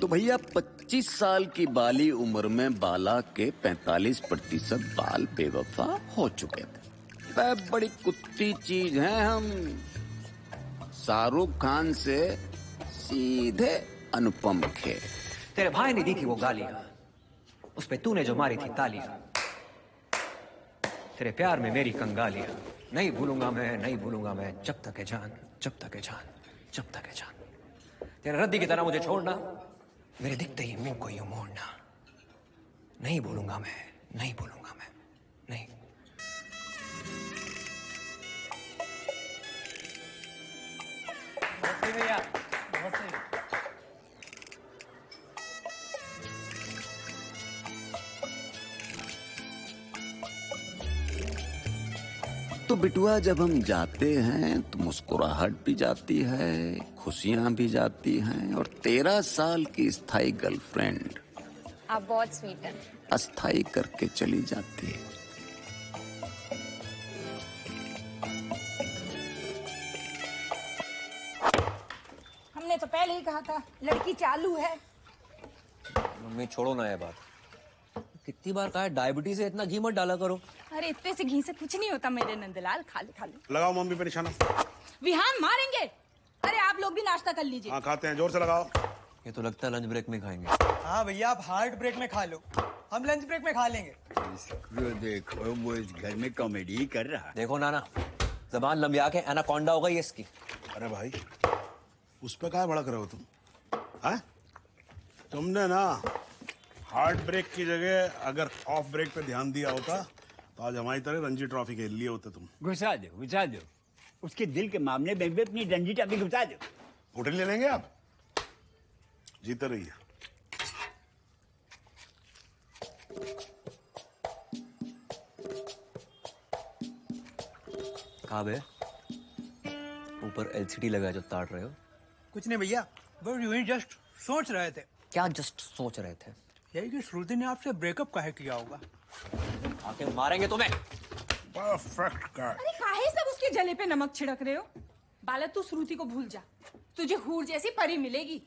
तो भैया 25 साल की बाली उम्र में बाला के 45% बाल बेवफा हो चुके थे। वह बड़ी कुत्ती चीज है हम। शाहरुख खान से सीधे अनुपम खेर। तेरे भाई ने दी थी वो गालियां, उस पे तूने जो मारी थी तालियां। तेरे प्यार में मेरी कंगालियां नहीं भूलूंगा मैं, नहीं भूलूंगा मैं, जब तक है जान, जब तक है जान, जब तक है जान। तेरे रद्दी की तरह मुझे छोड़ना, मेरे दिखते ही मुंह को यूं मोड़ना। नहीं भूलूंगा मैं, नहीं भूलूंगा मैं, नहीं। भैया बहुत सही। तो बिटुआ जब हम जाते हैं तो मुस्कुराहट भी जाती है, खुशियां भी जाती हैं, और 13 साल की स्थायी गर्लफ्रेंड आप बहुत स्वीट हैं। अस्थायी करके चली जाती है। हमने तो पहले ही कहा था लड़की चालू है। मम्मी छोड़ो ना ये बात। कितनी बार कहा है डायबिटीज से इतना घी मत डाला करो। अरे इतने से घी से कुछ नहीं होता मेरे नंदलाल, खा ले खा ले। लगाओ मम्मी पे निशाना। विहान मारेंगे। अरे आप लोग भी नाश्ता कर लीजिए। हाँ खाते हैं, जोर से लगाओ। ये तो लगता है लंच ब्रेक में खाएंगे। हाँ भैया आप हार्ट ब्रेक में खा लो, हम लंच ब्रेक में खा लेंगे। इसको देखो वो इस घर में कॉमेडी कर रहा है। देखो नाना, जबान लंबिया के एनाकोंडा हो गई है इसकी। अरे भाई उस पे क्या भड़क रहे हो तुम? है तुमने ना हार्ट ब्रेक की जगह अगर ऑफ ब्रेक पे ध्यान दिया होता तो आज हमारी तरह रणजी ट्रॉफी खेल लिए होते तुम। घुसा दो उसके दिल के मामले में भी अपनी रणजी ट्रॉफी घुसा दो। होटल ले लेंगे आप, जीते रहिए। कहाँ बे? ऊपर एलसीडी लगा जो ताड़ रहे हो? कुछ नहीं भैया, वो यूं ही जस्ट सोच रहे थे। क्या जस्ट सोच रहे थे? यही कि श्रुति ने आपसे ब्रेकअप काहे किया होगा। आके मारेंगे तुम्हें। परफेक्ट का। अरे काहे सब उसके जले पे नमक छिड़क रहे हो? बाला तू श्रुति को भूल जा, तुझे हूर जैसी परी मिलेगी।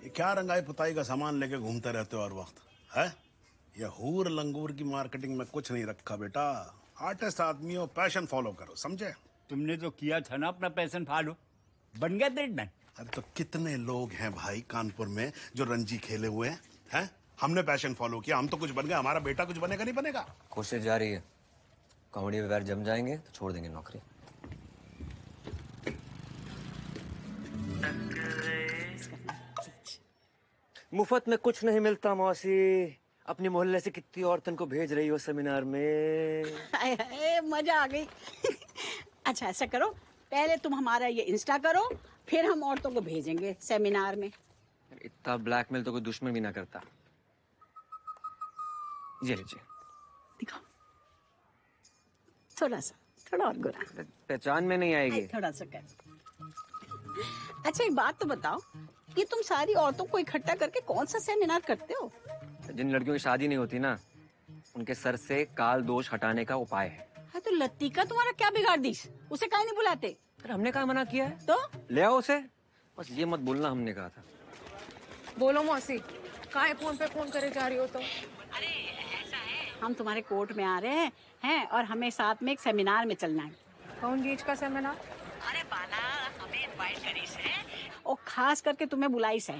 ये क्या रंगाई पुताई का सामान लेके घूमते रहते हो हर वक्त? है ये हूर लंगूर की मार्केटिंग में कुछ नहीं रखा बेटा। आर्टिस्ट आदमी हो, पैशन फॉलो करो, समझे? तुमने जो किया था ना अपना पैशन फॉलो, बन गया ब्रेडमैन। अरे तो कितने लोग हैं भाई कानपुर में जो रणजी खेले हुए हैं? हमने पैशन फॉलो किया, हम तो कुछ बन गए, हमारा बेटा कुछ बनेगा नहीं बनेगा? कोशिश जारी है। कॉमेडी में पैर जम जाएंगे तो छोड़ देंगे नौकरी। मुफ्त में कुछ नहीं मिलता मौसी। अपनी मोहल्ले से कितनी औरतन को भेज रही हो सेमिनार में। मजा आ गई। अच्छा ऐसा करो, पहले तुम हमारा ये इंस्टा करो, फिर हम औरतों को भेजेंगे सेमिनार में। इतना ब्लैकमेल तो कोई दुश्मन भी ना करता। ये लीजिए। दिखाओ थोड़ा सा, थोड़ा और गोरा। पहचान में नहीं आएगी। थोड़ा सा कर। अच्छा एक बात तो बताओ, ये तुम सारी औरतों को इकट्ठा करके कौन सा सेमिनार करते हो? जिन लड़कियों की शादी नहीं होती ना, उनके सर से काल दोष हटाने का उपाय है। हाँ तो लतिका तुम्हारा क्या बिगाड़ दी? उसे काहे नहीं बुलाते? अरे हमने कहा मना किया है? तो ले आओ उसे। बस ये मत बोलना हमने कहा था। बोलो मौसी, काहे फोन पे फोन करे जा रही हो तो? अरे ऐसा है, हम तुम्हारे कोर्ट में आ रहे हैं और हमें साथ में एक सेमिनार में चलना है। कौन चीज का सेमिनार? अरे बाला हमें इनवाइट करी से और खास करके तुम्हें बुलाई से।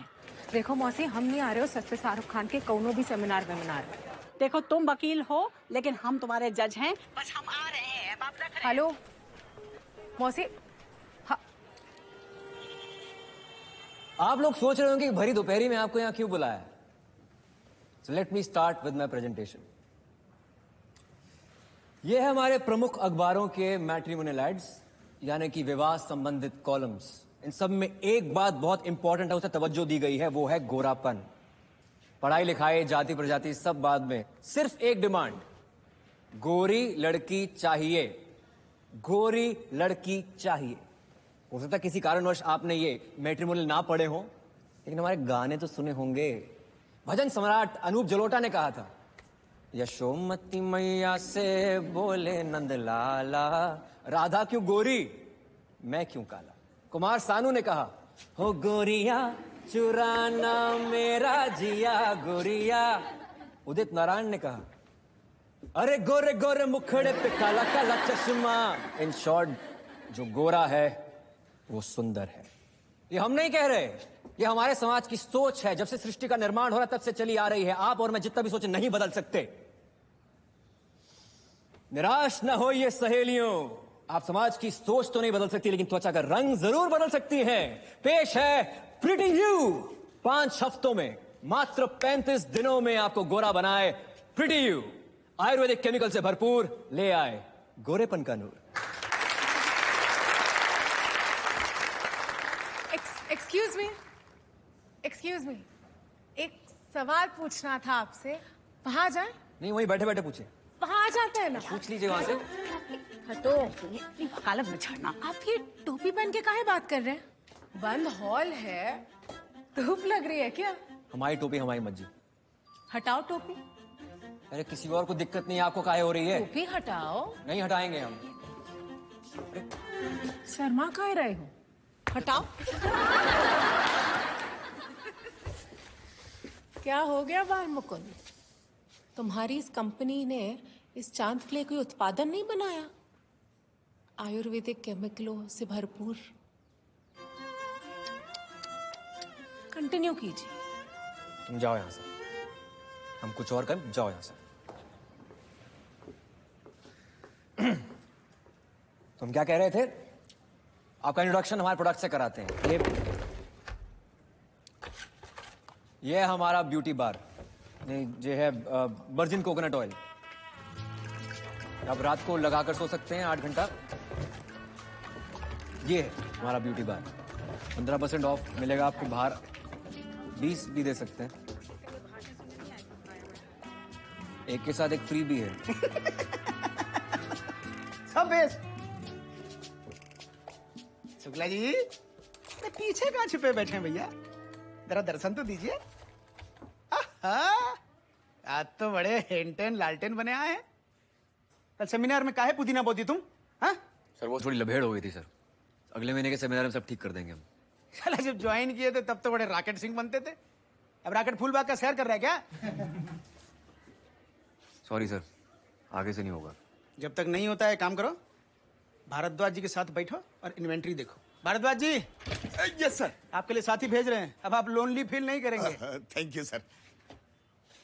देखो मौसी, हम नहीं आ रहे हो सस्ते शाहरुख खान के कौनो भी सेमिनार वेमिनार। देखो तुम वकील हो लेकिन हम तुम्हारे जज हैं। बस हम आ रहे हैं, बाप रख रहे हैं। हेलो मौसी। हाँ। आप लोग सोच रहे होंगे कि भरी दोपहरी में आपको यहाँ क्यों बुलाया है। So let me start with my presentation. ये है हमारे प्रमुख अखबारों के मैट्रिमोनियल एड्स, यानी कि विवाह संबंधित कॉलम्स। इन सब में एक बात बहुत इंपॉर्टेंट है, उसे तवज्जो दी गई है, वो है गोरापन। पढ़ाई लिखाई जाति प्रजाति सब बाद में, सिर्फ एक डिमांड, गोरी लड़की चाहिए। गोरी लड़की चाहिए। हो सकता है किसी कारणवश आपने ये मैट्रिमोनियल ना पढ़े हो, लेकिन हमारे गाने तो सुने होंगे। भजन सम्राट अनूप जलोटा ने कहा था, यशोमती मैया से बोले नंदलाला, राधा क्यों गोरी मैं क्यों काला? कुमार सानू ने कहा, हो गोरिया चुराना मेरा जिया गोरिया। उदित नारायण ने कहा, अरे गोरे गोरे मुखड़े पे काला काला चश्मा। इन शॉर्ट, जो गोरा है वो सुंदर है। ये हम नहीं कह रहे, ये हमारे समाज की सोच है। जब से सृष्टि का निर्माण हो रहा तब से चली आ रही है। आप और मैं जितना भी सोचे नहीं बदल सकते। निराश न हो ये सहेलियों, आप समाज की सोच तो नहीं बदल सकती, लेकिन त्वचा का रंग जरूर बदल सकती हैं। पेश है प्रिटी यू। 5 हफ्तों में, मात्र 35 दिनों में आपको गोरा बनाए प्रिटी यू। आयुर्वेदिक केमिकल से भरपूर, ले आए गोरेपन का नूर। एक्सक्यूज मी, एक सवाल पूछना था आपसे। वहां जाए? नहीं, वहीं बैठे बैठे पूछे। वहां आ जाते हैं ना। पूछ लीजिए वहां से। हटो, अपनी वकालत में छाड़ना। आप ये टोपी पहन के काहे बात कर रहे हैं? बंद हॉल है, धूप लग रही है क्या? हमारी टोपी हमारी मर्जी। हटाओ टोपी। अरे किसी और को दिक्कत नहीं है, आपको काहे हो रही है? टोपी हटाओ। नहीं हटाएंगे हम। शर्मा काहे रहे हो? हटाओ। क्या हो गया बाल मुकुंद? तुम्हारी इस कंपनी ने इस चांद के लिए कोई उत्पादन नहीं बनाया? आयुर्वेदिक केमिकलों से भरपूर। कंटिन्यू कीजिए। तुम जाओ यहां से, हम कुछ और कर। जाओ यहां से। तुम क्या कह रहे थे? आपका इंट्रोडक्शन हमारे प्रोडक्ट से कराते हैं। ये हमारा ब्यूटी बार, नहीं ये है वर्जिन कोकोनट ऑयल। आप रात को लगाकर सो सकते हैं 8 घंटा। ये है हमारा ब्यूटी बार। 15% ऑफ मिलेगा आपको। बाहर 20 भी दे सकते हैं। एक के साथ एक फ्री भी है। सब बेस्ट। शुक्ला जी, तो पीछे कहाँ छुपे बैठे हैं भैया? जरा दर्शन तो दीजिए। आज तो बड़े हेंटेन लालटेन बने आए हैं। कल सेमिनार में काहे पुदीना बोती तुम? हाँ? सर वो थोड़ी लभेड़ हो गई थी सर। अगले महीने के सेमिनार में सब ठीक कर देंगे हम। साला जब ज्वाइन किए थे तब तो बड़े रॉकेट सिंह बनते थे। अब रॉकेट फूलबाग का सैर कर रहा है क्या? सॉरी सर, आगे से नहीं होगा। जब तक नहीं होता है काम करो, भारद्वाज जी के साथ बैठो और इन्वेंट्री देखो। भारद्वाज जी। Yes sir. आपके लिए साथी भेज रहे हैं। अब आप लोनली फील नहीं करेंगे। Thank you sir.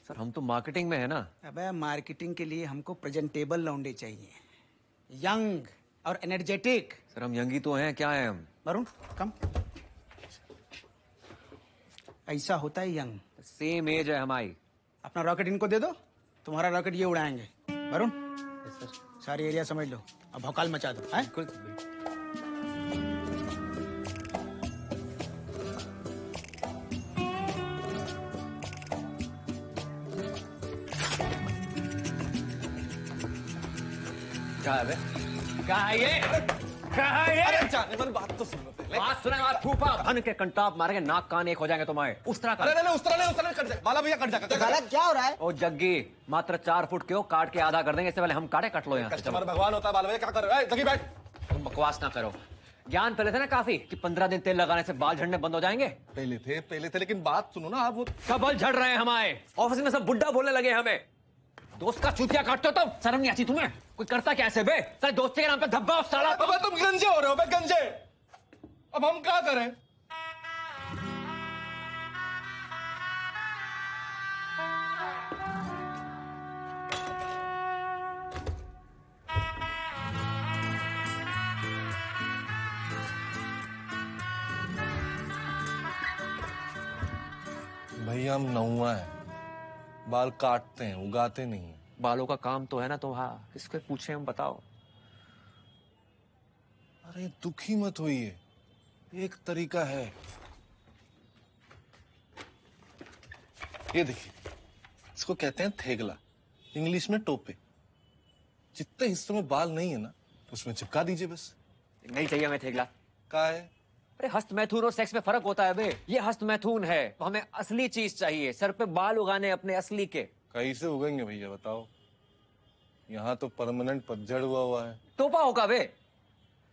सर हम तो मार्केटिंग में है ना। अबे मार्केटिंग के लिए हमको प्रेजेंटेबल लौंडे चाहिए, यंग और एनर्जेटिक। सर हम यंगी तो हैं, क्या है हम? वरुण कम। ऐसा होता है यंग। सेम एज है हमारी। अपना रॉकेट इनको दे दो, तुम्हारा रॉकेट ये उड़ाएंगे। वरुण सारी एरिया समझ लो, अब भौकाल मचा दो। हैं? क्या है बे? क्या है ये? क्या है ये? अरे जाने वाली बात तो सुनो पहले। बात सुने बात फूफा धन के कंटाप मारेंगे, नाक कान एक हो जाएंगे तुम्हारे। उस तरह का। नहीं उस तरह नहीं कट जाए। बाला भैया कट जाएगा। बाला क्या हो रहा है? ओ जग्गी, मात्र 4 फुट के हो, काट के आधा कर देंगे। इससे पहले हम काटे, कट लो यहाँ से। कस्टमर भगवान होता है। बाला भैया क्या कर रहे हो? जगी बैठ। तुम बकवास ना करो। ज्ञान पहले थे ना काफी कि 15 दिन तेल लगाने से बाल झड़ने बंद हो जाएंगे। पहले थे लेकिन बात सुनो ना आप। वो सब बाल झड़ रहे हैं हमारे। ऑफिस में सब बुड्ढा बोलने लगे हमें। दोस्त का चूतिया काटते हो तो शर्म नहीं आती तुम्हें? कोई करता क्या ऐसे बे? साले दोस्ती के नाम पे धब्बा हो साला। अब तुम गंजे हो रहे हो बे, गंजे। अब हम क्या करें? भैया हम नौवा है, बाल काटते हैं, उगाते नहीं हैं। बालों का काम तो है ना, तो हाँ किसके पूछे हम, बताओ। अरे दुखी मत होइए, एक तरीका है। ये देखिए, इसको कहते हैं थेगला, इंग्लिश में टोपे। जितने हिस्सों में बाल नहीं है ना, उसमें चिपका दीजिए बस। नहीं चाहिए हमें थेगला। का है? अरे हस्त मैथुन और सेक्स में फर्क होता है बे। ये हस्त मैथुन है, तो हमें असली चीज चाहिए। सर पे बाल उगाने अपने असली के। कैसे उगेंगे भैया बताओ? यहाँ तो परमानेंट पतझड़ हुआ है। टोपा होगा बे।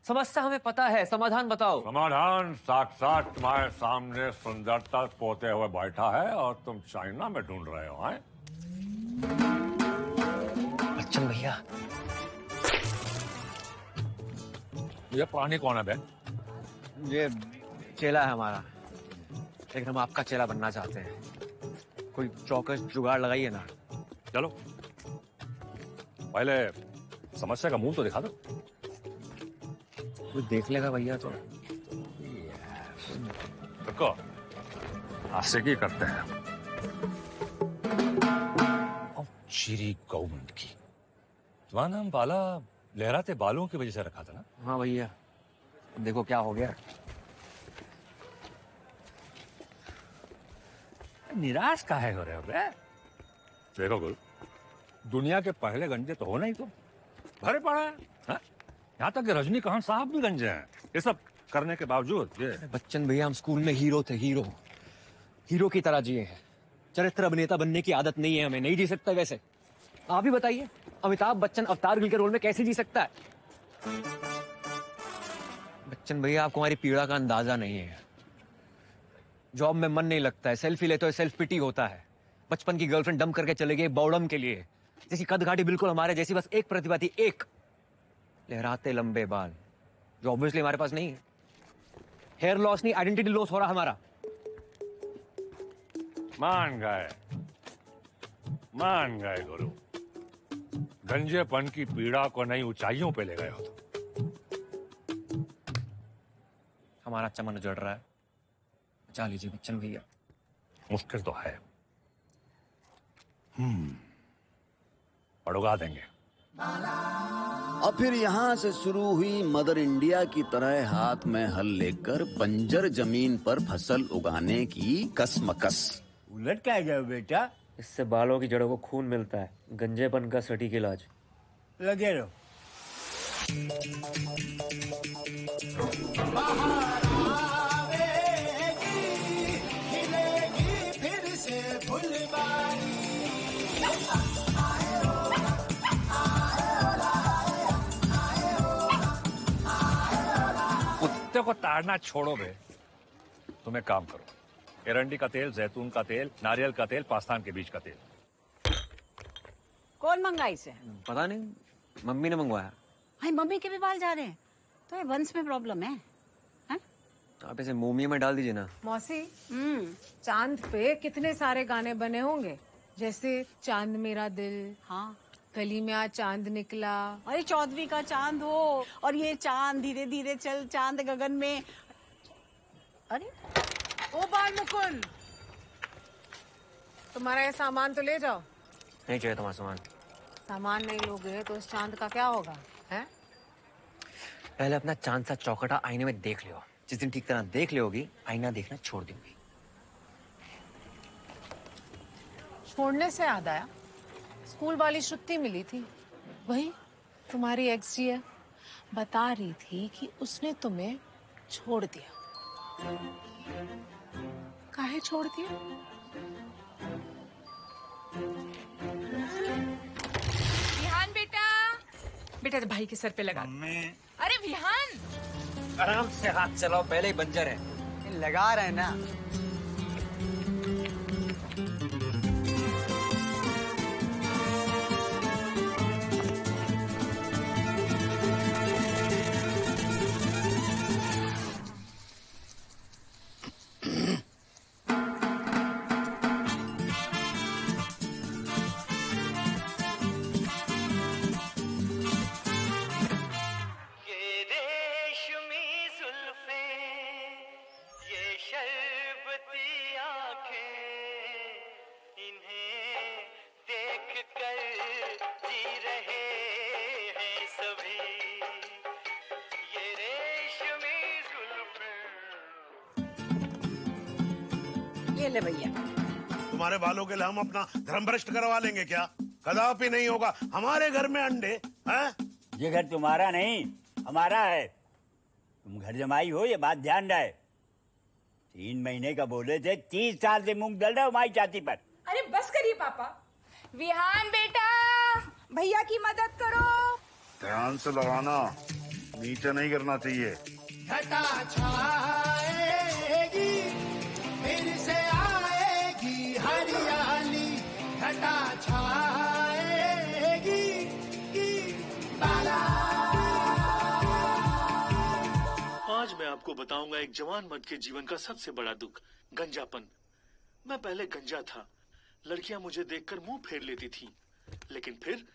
समस्या हमें पता है, समाधान बताओ। समाधान साक्षात तुम्हारे सामने सुंदरता पोते हुए बैठा है और तुम चाइना में ढूंढ रहे हो, हैं? बच्चन भैया, ये पुरानी कौन है बे? ये चेला है हमारा, लेकिन हम आपका चेला बनना चाहते हैं। कोई चौकस जुगाड़ लगाइए ना। चलो पहले समस्या का मुंह तो दिखा दो। कोई देख लेगा भैया तो। रुको, आशिकी करते हैं। श्री गौमंड की तुम्हारा नाम बाला लहराते बालों की वजह से रखा था ना? हाँ भैया, देखो क्या हो गया। निराश काहे हो रहे हो बे? देखो गुरु, दुनिया के पहले गंजे तो होना ही तो भरे पड़ा है, हाँ? यहाँ तक कि रजनीकांत साहब भी गंजे हैं। ये सब करने के बावजूद ये बच्चन भैया, हम स्कूल में हीरो थे, हीरो की तरह जिए हैं। चरित्र अभिनेता बनने की आदत नहीं है हमें, नहीं जी सकता। वैसे आप ही बताइए, अमिताभ बच्चन अवतार गिल के रोल में कैसे जी सकता है? बच्चन भैया, आपको हमारी पीड़ा का अंदाजा नहीं है। जॉब में मन नहीं लगता है, सेल्फी लेते हो सेल्फ पिटी होता है। बचपन की गर्लफ्रेंड डम करके चले गए बॉर्डम के लिए, जैसी कद घाटी बिल्कुल हमारे जैसी, बस एक प्रतिभा थी, एक लहराते लंबे बाल, जो ऑब्वियसली हमारे पास नहीं है। हेयर लॉस नहीं, आइडेंटिटी लॉस हो रहा हमारा। मान गए गुरु, गंजेपन की पीड़ा को नई ऊंचाइयों पे ले गए हो। हमारा चमन उजड़ रहा है, बचा लीजिए बच्चन भैया। मुश्किल तो है, पर उगा देंगे। और फिर यहाँ से शुरू हुई मदर इंडिया की तरह हाथ में हल लेकर बंजर जमीन पर फसल उगाने की कसमकस। उलट क्या गया बेटा? इससे बालों की जड़ों को खून मिलता है, गंजेपन का सटीक इलाज। लगे रहो। कुत्ते को ताड़ना छोड़ो बे, तुम एक काम करो, एरंडी का तेल, जैतून का तेल, नारियल का तेल, पास्तान के बीज का तेल। कौन मंगाई से? पता नहीं, मम्मी ने मंगवाया। भाई मम्मी के भी बाल जा रहे हैं, तो ये वंश में प्रॉब्लम है। आप इसे मोमिया में डाल दीजिए ना। मौसी, चांद पे कितने सारे गाने बने होंगे, जैसे चांद मेरा दिल, हाँ, गली में आज चांद निकला। अरे 14वीं का चांद हो, और ये चांद धीरे धीरे चल, चांद गगन में। अरे ओ बाल मुकुंद, तुम्हारा ये सामान तो ले जाओ। नहीं चाहिए तुम्हारा सामान। सामान नहीं लोगे तो उस चांद का क्या होगा, हैं? पहले अपना चांद सा चौकटा आईने में देख लियो। जिस दिन ठीक तरह देख लोगी, आईना देखना छोड़ दूंगी। छोड़ने से याद आया, स्कूल वाली श्रुति मिली थी, वही तुम्हारी एक्स जी है, बता रही थी कि उसने तुम्हें छोड़ दिया। काहे छोड़ दिया? विहान बेटा, बेटा भाई के सर पे लगा। अरे विहान, आराम से हाथ चलाओ, पहले ही बंजर है। लगा रहे ना। ये ले भैया। तुम्हारे बालों के लिए हम अपना धर्म भ्रष्ट करवा लेंगे क्या? कदापि नहीं होगा। हमारे घर में अंडे हैं? ये घर तुम्हारा नहीं, हमारा है। तुम घर जमाई हो, ये बात ध्यान रहे। 3 महीने का बोले थे, 30 साल से मूंग दल रहे हो माई चाची पर। अरे बस करिए पापा। विहान बेटा, भैया की मदद करो। ध्यान से लगाना, नीचे नहीं गिरना चाहिए। घटा छाएगी फिर से आएगी हरियाली, घटा छाएगी आज मैं आपको बताऊंगा एक जवान मर्द के जीवन का सबसे बड़ा दुख, गंजापन। मैं पहले गंजा था, लड़कियां मुझे देखकर मुंह फेर लेती थी, लेकिन फिर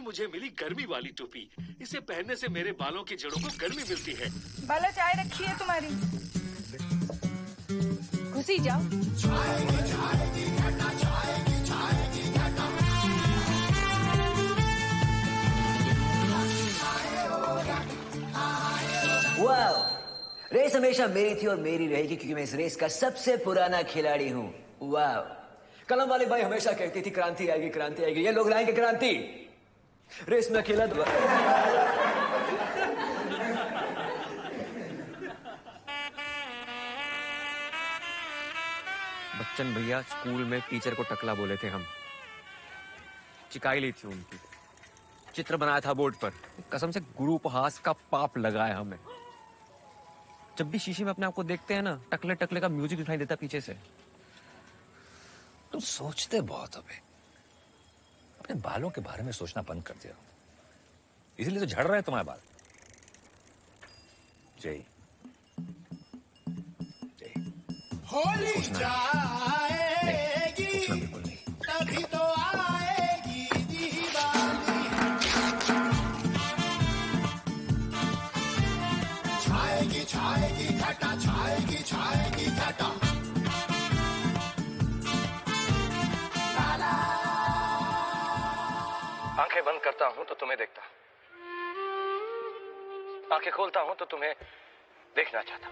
मुझे मिली गर्मी वाली टोपी। इसे पहनने से मेरे बालों की जड़ों को गर्मी मिलती है। बाला चाय रखी है तुम्हारी, घुसी जाओ। वाह, रेस हमेशा मेरी थी और मेरी रहेगी क्योंकि मैं इस रेस का सबसे पुराना खिलाड़ी हूँ। वाह, कलम वाली बाई हमेशा कहती थी क्रांति आएगी क्रांति आएगी, ये लोग लाएंगे क्रांति। रेस में अकेला बच्चन भैया स्कूल में टीचर को टकला बोले थे हम, चिकाई ली थी उनकी, चित्र बनाया था बोर्ड पर, कसम से गुरु उपहास का पाप लगाया हमें। जब भी शीशे में अपने आप को देखते हैं ना, टकले टकले का म्यूजिक दिखाई देता पीछे से। तुम सोचते बहुत हो बे, अपने बालों के बारे में सोचना बंद कर दिया, इसीलिए तो झड़ रहे हैं तुम्हारे बाल। जय होली जाएगी तभी तो आएगी दीवाली, छाएगी छाएगी घटा छाएगी छाएगी घटा। आंखें बंद करता हूं तो तुम्हें देखता, आंखें खोलता हूं तो तुम्हें देखना चाहता।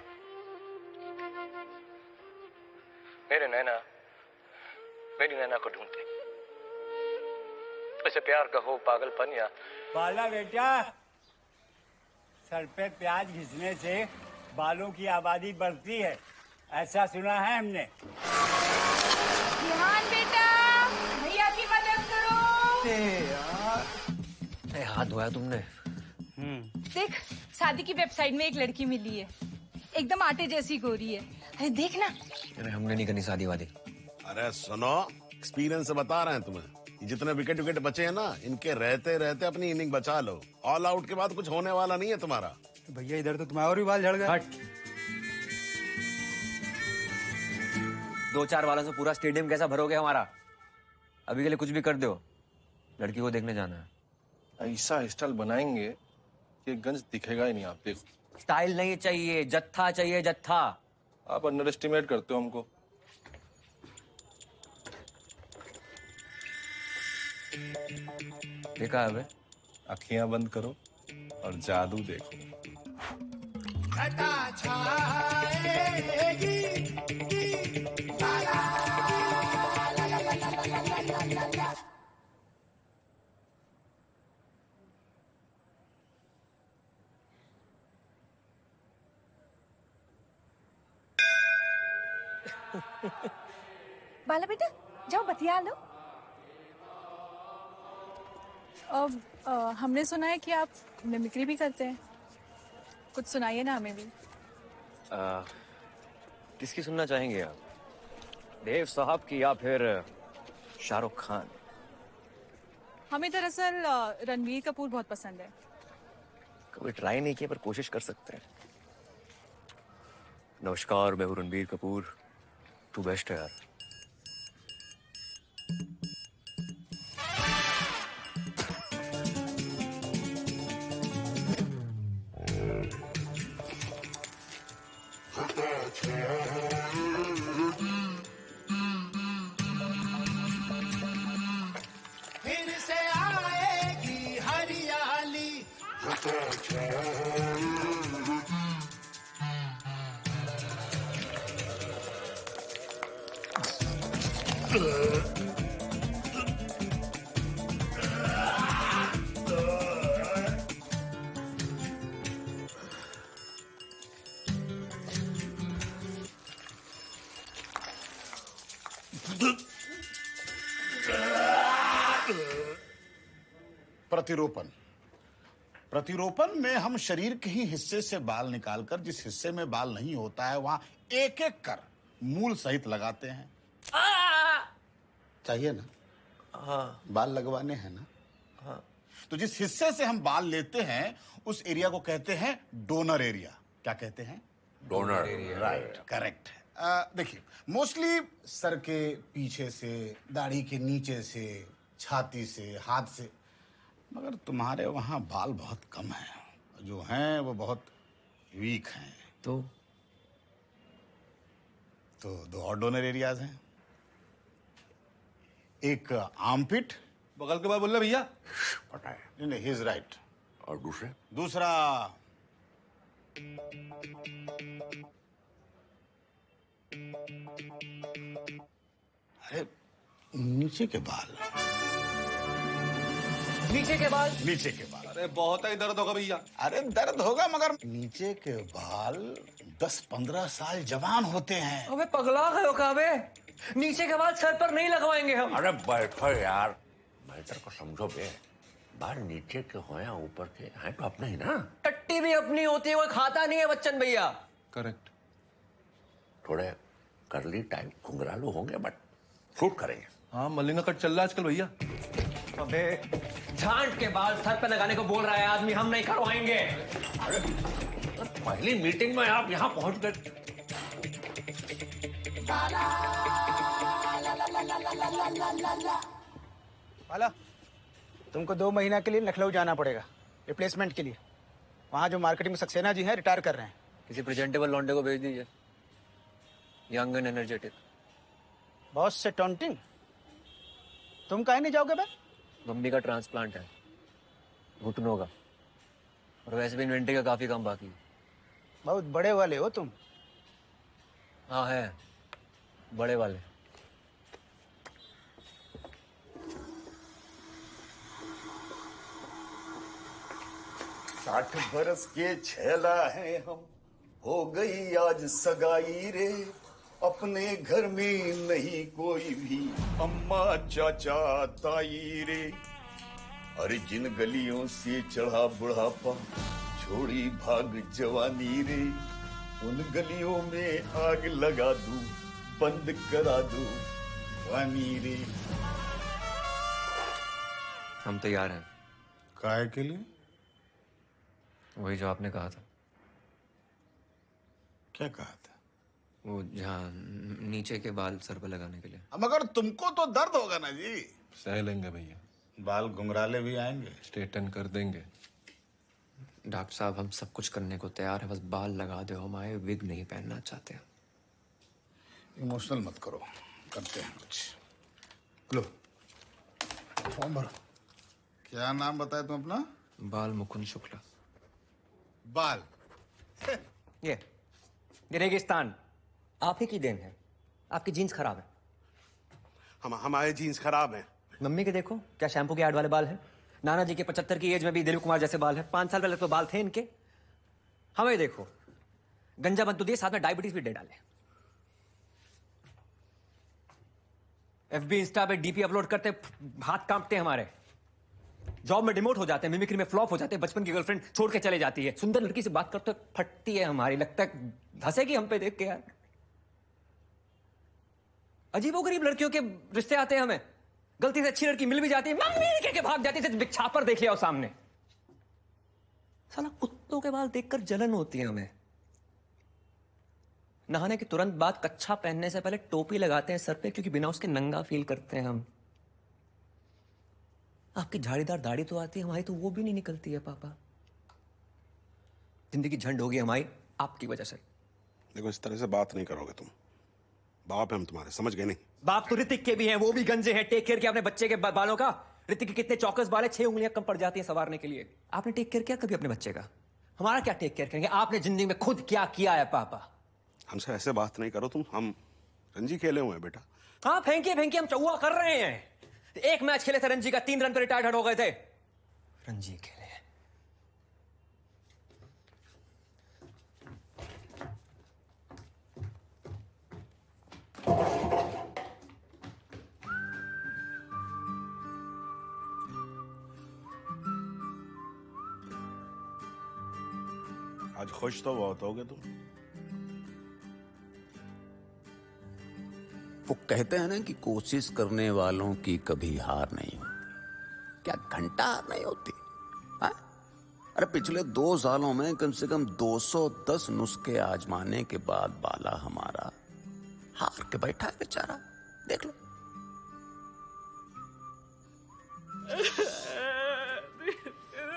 मेरे नैना मेरी नैना को ढूंढते, इसे प्यार कहो पागलपन या। बाला बेटा, सर पे प्याज घिसने से बालों की आबादी बढ़ती है, ऐसा सुना है हमने। ध्यान बेटा, भैया की मदद करो। हाथ धोया तुमने? देख, शादी की वेबसाइट में एक लड़की मिली है, एकदम आटे जैसी गोरी है। अरे देखना। अरे हमने नहीं करनी शादी वादी। अरे सुनो, एक्सपीरियंस से बता रहे हैं तुम्हें, जितने विकेट विकेट बचे हैं ना, इनके रहते रहते अपनी इनिंग बचा लो। ऑल आउट के बाद कुछ होने वाला नहीं है तुम्हारा। भैया इधर तो तुम्हारे और भी बाल झड़ गए। हट। 2-4 वालों से पूरा स्टेडियम कैसा भरोगे हमारा? अभी के लिए कुछ भी कर दो, लड़की को देखने जाना है। ऐसा स्टाइल बनाएंगे कि गंज दिखेगा ही नहीं। आप देखो, स्टाइल नहीं चाहिए, जत्था चाहिए, जत्था। आप अंडर एस्टिमेट करते हो हमको। देखा है? अखियां बंद करो और जादू देखो। घटा छाएगी बाला बेटा, जाओ बतिया लो। अब हमने सुना है कि आप मिमिक्री भी करते हैं, कुछ सुनाइए ना हमें भी। किसकी सुनना चाहेंगे आप? देव साहब की या फिर शाहरुख खान? हमें दरअसल रणवीर कपूर बहुत पसंद है। कभी ट्राई नहीं किया पर कोशिश कर सकते हैं। नमस्कार, मैं हूं रणबीर कपूर। तू बेस्ट है यार। फिर से आएगी हरियाली। प्रतिरूपण प्रतिरोपण में हम शरीर के ही हिस्से से बाल निकालकर जिस हिस्से में बाल नहीं होता है वहां एक एक कर मूल सहित लगाते हैं। चाहिए ना? हाँ। बाल लगवाने हैं ना? हाँ। तो जिस हिस्से से हम बाल लेते हैं उस एरिया को कहते हैं डोनर एरिया। क्या कहते हैं? डोनर। Right, correct. देखिए, मोस्टली सर के पीछे से, दाढ़ी के नीचे से, छाती से, हाथ से, मगर तुम्हारे वहां बाल बहुत कम हैं। जो हैं वो बहुत वीक हैं। तो दो और डोनर एरियाज हैं। एक आर्मपिट, बगल के बाद बोल रहे भैया। पता है? नहीं, ही इज राइट। और दूसरे? दूसरा अरे नीचे के बाल। नीचे के बाल? नीचे के बाल। अरे बहुत ही दर्द होगा भैया। अरे दर्द होगा मगर नीचे के बाल 10-15 साल जवान होते हैं। अबे पगला गए हो क्या बे? नीचे के बाल सर पर नहीं लगवाएंगे हम। अरे बैठो यार, मैटर को समझो बे। बाल नीचे के हो या ऊपर के हैं तो अपने ही ना। टट्टी भी अपनी होती है, कोई खाता नहीं है बच्चन भैया। करेक्ट। थोड़े करली टाइप घुंघरालू होंगे बट सूट करेंगे। हाँ, मलिंगा कट चल रहा है आजकल भैया। अबे झांट के बाल सर पे लगाने को बोल रहा है आदमी, हम नहीं करवाएंगे। अरे पहली मीटिंग में आप यहाँ पहुंच गए। वाला, तुमको 2 महीना के लिए लखनऊ जाना पड़ेगा रिप्लेसमेंट के लिए। वहाँ जो मार्केटिंग में सक्सेना जी हैं रिटायर कर रहे हैं। किसी प्रेजेंटेबल लौंडे को भेज दीजिए, यंग एंड एनर्जेटिक। बॉस से टॉन्टिंग? तुम काहे नहीं जाओगे बे? मम्मी का ट्रांसप्लांट है, घुटनों का, और वैसे भी इन्वेंट्री का काफी काम बाकी है। बहुत बड़े वाले हो तुम। हाँ है, बड़े वाले। साठ बरस के छेला है हम, हो गई आज सगाई रे। अपने घर में नहीं कोई भी अम्मा चाचा ताई रे। अरे जिन गलियों से चढ़ा बुढ़ापा, छोड़ी भाग जवानी रे। उन गलियों में आग लगा दूं, बंद करा दूं पानी रे। हम तैयार हैं। काहे के लिए? वही जो आपने कहा था। क्या कहा था? वो जहाँ नीचे के बाल सर पर लगाने के लिए। मगर तुमको तो दर्द होगा ना जी। सह लेंगे भैया। बाल घुंघराले भी आएंगे। स्ट्रेटन कर देंगे। डॉक्टर साहब, हम सब कुछ करने को तैयार है, बस बाल लगा दो। हम आए विग नहीं पहनना चाहते। इमोशनल मत करो, करते हैं कुछ। लो फॉर्म भरो। क्या नाम बताया तुम अपना? बाल मुकुंद शुक्ला। बाल ये रेगिस्तान आप ही की देन है। आपकी जीन्स खराब है। हमारे जीन्स खराब हैं। मम्मी के देखो क्या शैम्पू के ऐड वाले बाल हैं। नाना जी के 75 की एज में भी दिलीप कुमार जैसे बाल हैं। 5 साल पहले तो बाल थे इनके। हमें देखो, गंजा बंद तो दिए, साथ में डायबिटीज भी दे डाले। FB इंस्टा पे डीपी अपलोड करते हाथ कांपते हैं हमारे। जॉब में डिमोट हो जाते हैं, मिमिक्री में फ्लॉप हो जाते हैं, बचपन की गर्लफ्रेंड छोड़ के चले जाती है, सुंदर लड़की से बात करते फटती है हमारी। लगता है हंसेगी हम पे देख के यार। अजीबोगरीब लड़कियों के रिश्ते आते हैं हमें। गलती से अच्छी लड़की मिल भी जाती है, मम्मी के भाग जाती है, बिछापर देख लिया सामने। साला कुत्तों के बाल देखकर जलन होती है हमें। नहाने के तुरंत बाद कच्छा पहनने से पहले टोपी लगाते हैं सर पे, क्योंकि बिना उसके नंगा फील करते हैं हम। आपकी झाड़ीदार दाढ़ी तो आती है, हमारी तो वो भी नहीं निकलती है पापा। जिंदगी झंड होगी हमारी आपकी वजह से। देखो, इस तरह से बात नहीं करोगे तुम। बाप है हम तुम्हारे, समझ गए नहीं? बाप तो ऋतिक के भी हैं, वो भी गंजे हैं। टेक केयर किया अपने बच्चे के बालों का। ऋतिक के कितने चौकस बाल है, 6 उंगलियां कम पड़ जाती हैं संवारने के लिए। आपने टेक केयर किया कभी अपने बच्चे का? हमारा क्या टेक केयर करेंगे? आपने जिंदगी में खुद क्या किया है पापा? हमसे ऐसे बात नहीं करो तुम। हम रणजी खेले हुए हैं बेटा। हाँ, फेंकिए फेंकिए, हम चौवा कर रहे हैं। 1 मैच खेले थे रणजी का, 3 रन पर रिटायर्ड हो गए थे। रणजी खेले। खुश तो बहुत होगे तुम। वो कहते हैं ना कि कोशिश करने वालों की कभी हार नहीं होती। क्या घंटा हार नहीं होती? हाँ? अरे पिछले 2 सालों में कम से कम 210 नुस्खे आजमाने के बाद बाला हमारा हार के बैठा है बेचारा। देख लो।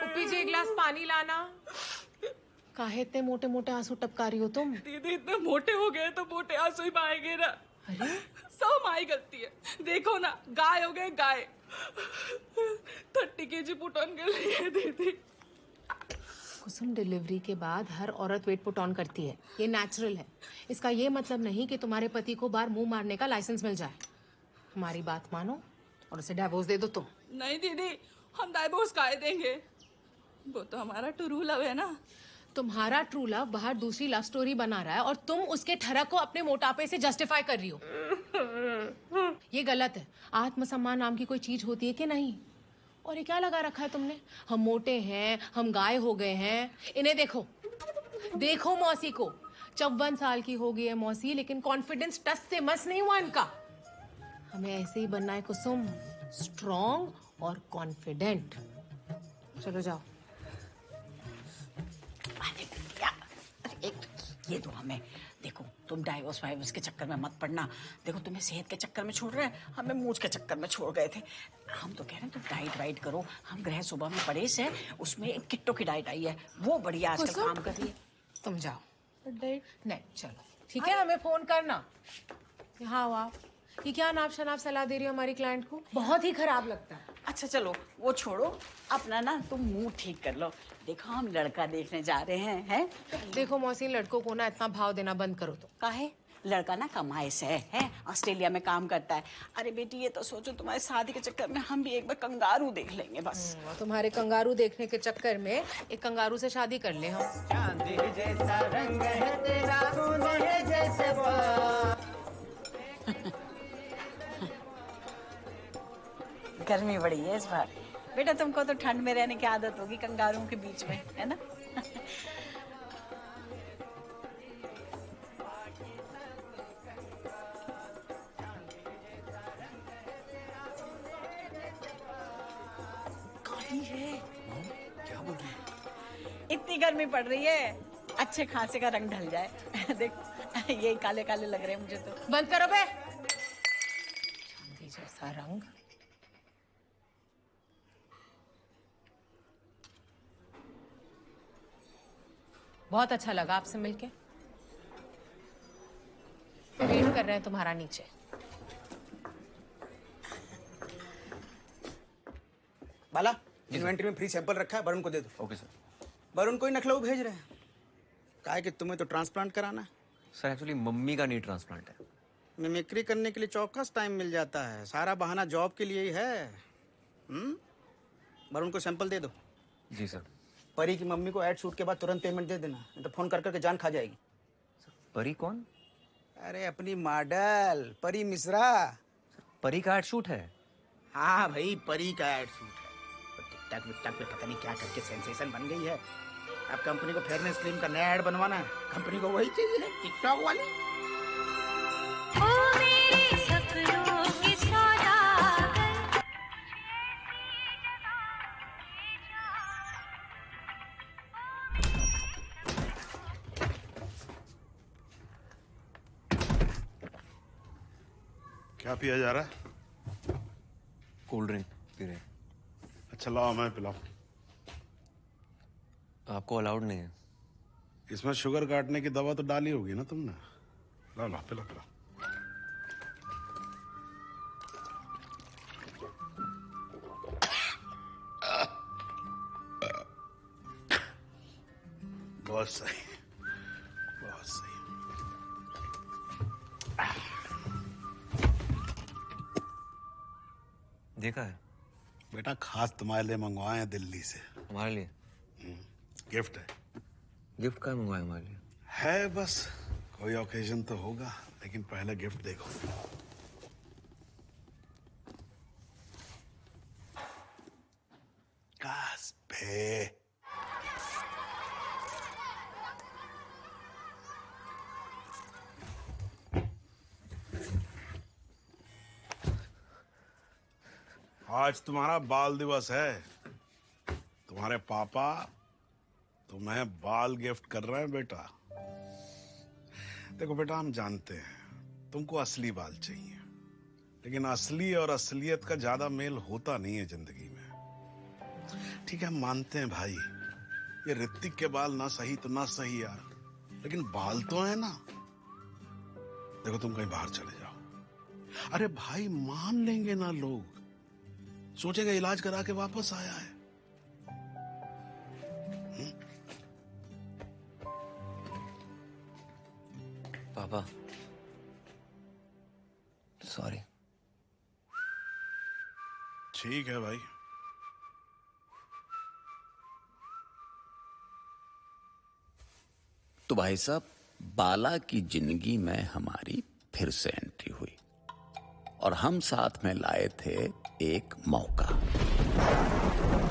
उपी जी, एक गिलास पानी लाना। काहे इतने मोटे मोटे आंसू टपका रही हो तुम? दीदी इतने मोटे हो गए तो मोटे आंसू ही बहाएंगे ना। सब माई गलती है। देखो ना, गाय हो गए गाय। 30 kg पुट ऑन कर लिए दीदी। कुसुम, डिलीवरी के बाद हर औरत वेट पुट ऑन करती है, ये नेचुरल है। इसका ये मतलब नहीं कि तुम्हारे पति को बार मुंह मारने का लाइसेंस मिल जाए। हमारी बात मानो और उसे डिवोर्स दे दो तुम। नहीं दीदी, हम डाइवोर्स काहे देंगे? वो तो हमारा ट्रू लव है ना। तुम्हारा ट्रू लव बाहर दूसरी लव स्टोरी बना रहा है और तुम उसके ठरक को अपने मोटापे से जस्टिफाई कर रही हो। ये गलत है। आत्मसम्मान नाम की कोई चीज होती है कि नहीं? और ये क्या लगा रखा है तुमने? हम मोटे हैं, हम गाय हो गए हैं। इन्हें देखो, देखो मौसी को। 54 साल की हो गई है मौसी, लेकिन कॉन्फिडेंस टस से मस नहीं हुआ इनका। हमें ऐसे ही बनना है कुसुम, स्ट्रॉन्ग और कॉन्फिडेंट। चलो जाओ। ये तो हमें देखो, तुम डाइवोर्स वाइवोर्स के चक्कर में मत पड़ना। देखो, तुम्हें सेहत के चक्कर में छोड़ रहे हैं, हमें मूछ के चक्कर में छोड़ गए थे। हम तो कह रहे हैं तुम डाइट वाइट करो। हम गृह सुबह में परहेज है, उसमें एक किट्टो की डाइट आई है, वो बढ़िया आजकल काम कर रही है। तुम जाओ। नहीं, चलो ठीक है, हमें फोन करना। यहाँ आओ आप। ये क्या नाप शनाप सलाह दे रही हो हमारी क्लाइंट को? बहुत ही खराब लगता है। अच्छा चलो वो छोड़ो, अपना ना तुम मुंह ठीक कर लो। देखो, हम लड़का देखने जा रहे हैं। देखो मौसी, लड़कों को ना इतना भाव देना बंद करो। तो काहे? लड़का ना कमाई से है, ऑस्ट्रेलिया में काम करता है। अरे बेटी, ये तो सोचो तुम्हारी शादी के चक्कर में हम भी एक बार कंगारू देख लेंगे बस। तुम्हारे कंगारू देखने के चक्कर में एक कंगारू से शादी कर ले हम। चांदी जैसा रंग है तेरा, सोने जैसे बाल। गर्मी बड़ी है इस बार। बेटा, तुमको तो ठंड में रहने की आदत होगी कंगारुओं के बीच में, है ना? क्या बोल रही है? इतनी गर्मी पड़ रही है, अच्छे खांसे का रंग ढल जाए। देखो, यही काले काले लग रहे हैं मुझे तो। बंद करो बे। चांदी जैसा रंग। बहुत अच्छा लगा आपसे मिलके। वेट कर रहे हैं तुम्हारा नीचे। बाला, इन्वेंटरी में फ्री सैंपल रखा है, वरुण को दे दो। Okay sir. वरुण को ही नखलऊ भेज रहे हैं। काहे कि तुम्हें तो ट्रांसप्लांट कराना है। सर एक्चुअली मम्मी का नी ट्रांसप्लांट है। मिमिक्री करने के लिए चौकस टाइम मिल जाता है। सारा बहाना जॉब के लिए ही है। वरुण को सैंपल दे दो। जी सर। परी की मम्मी को एड शूट के बाद तुरंत पेमेंट दे देना, नहीं तो फोन कर करके जान खा जाएगी। परी कौन? अरे अपनी मॉडल परी मिश्रा। परी का एड शूट है? हाँ भाई, परी का एड शूट है। तो टिकटॉक विकटॉक पे पता नहीं क्या करके सेंसेशन बन गई है। अब कंपनी को फेयरनेस क्रीम का नया ऐड बनवाना है। कंपनी को वही चाहिए, टिकटॉक वाली। क्या पिया जा रहा है? कोल्ड ड्रिंक पी रहे। अच्छा लाओ, मैं पिलाऊं। आपको अलाउड नहीं है। इसमें शुगर काटने की दवा तो डाली होगी ना तुमने? ला ला, पिला पिला। बहुत सही, बहुत सही। देखा है बेटा, खास तुम्हारे लिए मंगवाए हैं दिल्ली से। हमारे लिए? गिफ्ट है। गिफ्ट का मंगवाया हमारे लिए? है बस, कोई ओकेजन तो होगा, लेकिन पहले गिफ्ट देखो। कास पे आज तुम्हारा बाल दिवस है। तुम्हारे पापा तुम्हें बाल गिफ्ट कर रहे हैं बेटा। देखो बेटा, हम जानते हैं तुमको असली बाल चाहिए, लेकिन असली और असलियत का ज्यादा मेल होता नहीं है जिंदगी में। ठीक है, हम मानते हैं भाई, ये ऋतिक के बाल ना सही तो ना सही यार, लेकिन बाल तो है ना। देखो तुम कहीं बाहर चले जाओ, अरे भाई मान लेंगे ना लोग, सोचेगा इलाज करा के वापस आया है। पापा सॉरी। ठीक है भाई। तो भाई साहब, बाला की जिंदगी में हमारी फिर से एंट्री हुई और हम साथ में लाए थे एक मौका,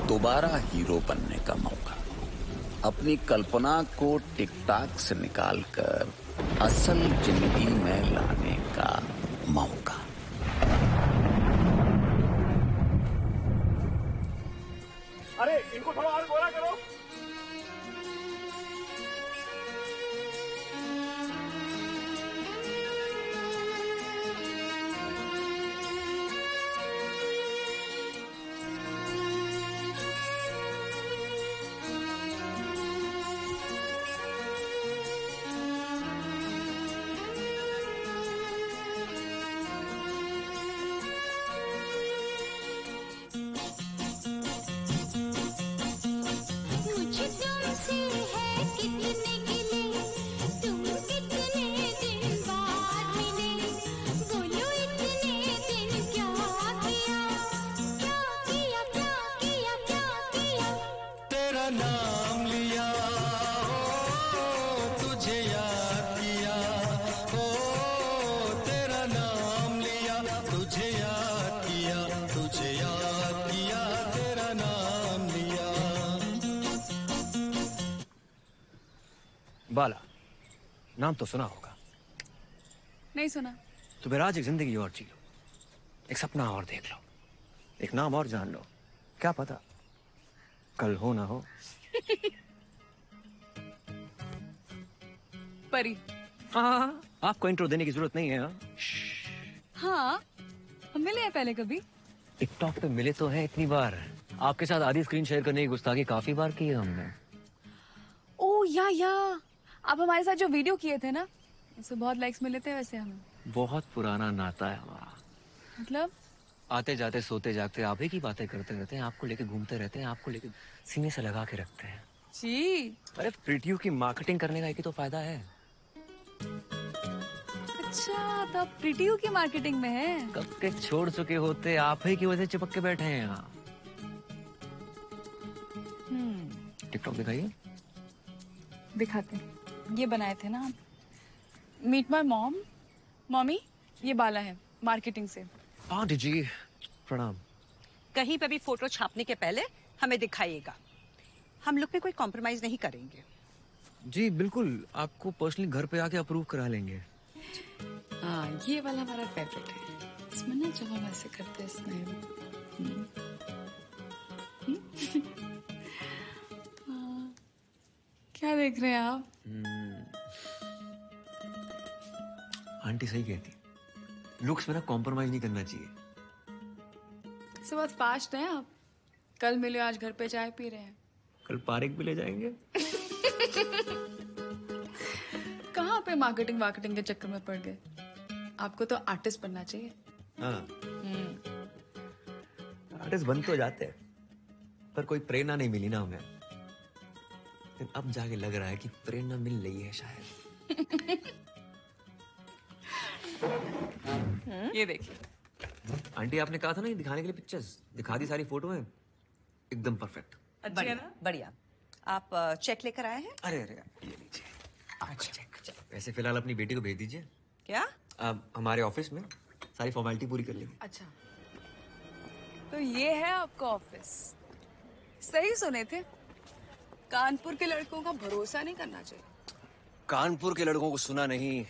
दोबारा हीरो बनने का मौका, अपनी कल्पना को टिकटॉक से निकालकर असल जिंदगी में लाने का मौका। अरे इनको थोड़ा और गोरा करो। बाला नाम तो सुना होगा। नहीं सुना। तो फिर आज एक जिंदगी और जी लो, एक सपना और देख लो, एक नाम और जान लो, क्या पता कल हो ना हो। परी। हाँ, आपको इंट्रो देने की जरूरत नहीं है। हाँ, हम मिले हैं पहले कभी। टिकटॉक पे मिले तो हैं इतनी बार, आपके साथ आधी स्क्रीन शेयर करने की गुस्ताखी काफी बार की है हमने। ओ या आप हमारे साथ जो वीडियो किए थे ना, उससे बहुत लाइक्स मिले थे वैसे हमें। बहुत पुराना नाता है हमारा। मतलब आते जाते सोते जागते आप ही की बातें करते रहते हैं, आपको लेके घूमते रहते हैं, आपको लेके सीने से लगा के रखते हैं। जी। अरे प्रीतियू की मार्केटिंग करने का एक ही तो फायदा है। अच्छा, तो आप प्रीतियू की मार्केटिंग में हैं। कब के छोड़ चुके होते, आप ही की वजह से चिपक के बैठे हैं यहाँ। टिकटॉक दिखाइए। दिखाते हैं। ये बनाए थे ना आप। Meet my mom. मॉमी, ये बाला है मार्केटिंग से। आंटी जी प्रणाम। कहीं पे भी फोटो छापने के पहले हमें दिखाइएगा, हम लोग पे कोई कॉम्प्रोमाइज नहीं करेंगे। जी बिल्कुल, आपको पर्सनली घर पे आके अप्रूव करा लेंगे। हाँ, ये वाला हमारा फेवरेट है। इसमें ना जब हम ऐसे करते हैं स्माइल। क्या देख रहे हैं आप? आंटी सही कहती, लुक्स में ना कॉम्प्रोमाइज नहीं करना चाहिए। इसे बहुत फास्ट हैं आप। कल मिले, आज घर पे चाय पी रहे हैं। कल पार्क भी ले जाएंगे। कहाँ पे मार्केटिंग के चक्कर में पड़ गए। आपको तो आर्टिस्ट बनना चाहिए। हाँ, आर्टिस्ट बन तो जाते हैं, पर कोई प्रेरणा नहीं मिली ना हमें। लेकिन अब जाके लग रहा है कि प्रेरणा मिल रही है शायद। ये देखिए। आंटी आपने कहा था ना ये दिखाने के लिए पिक्चर्स, दिखा दी सारी फोटो है, एकदम परफेक्ट। अच्छा है ना? बढ़िया। आप चेक लेकर आए हैं? अरे ये लीजिए आपका चेक। वैसे फिलहाल अपनी बेटी को भेज दीजिए। क्या? हमारे ऑफिस में सारी फॉर्मेलिटी पूरी कर लेंगे। अच्छा, तो ये है आपका ऑफिस। सही सुने थे, कानपुर के लड़कों का भरोसा नहीं करना चाहिए। कानपुर के लड़कों को सुना नहीं,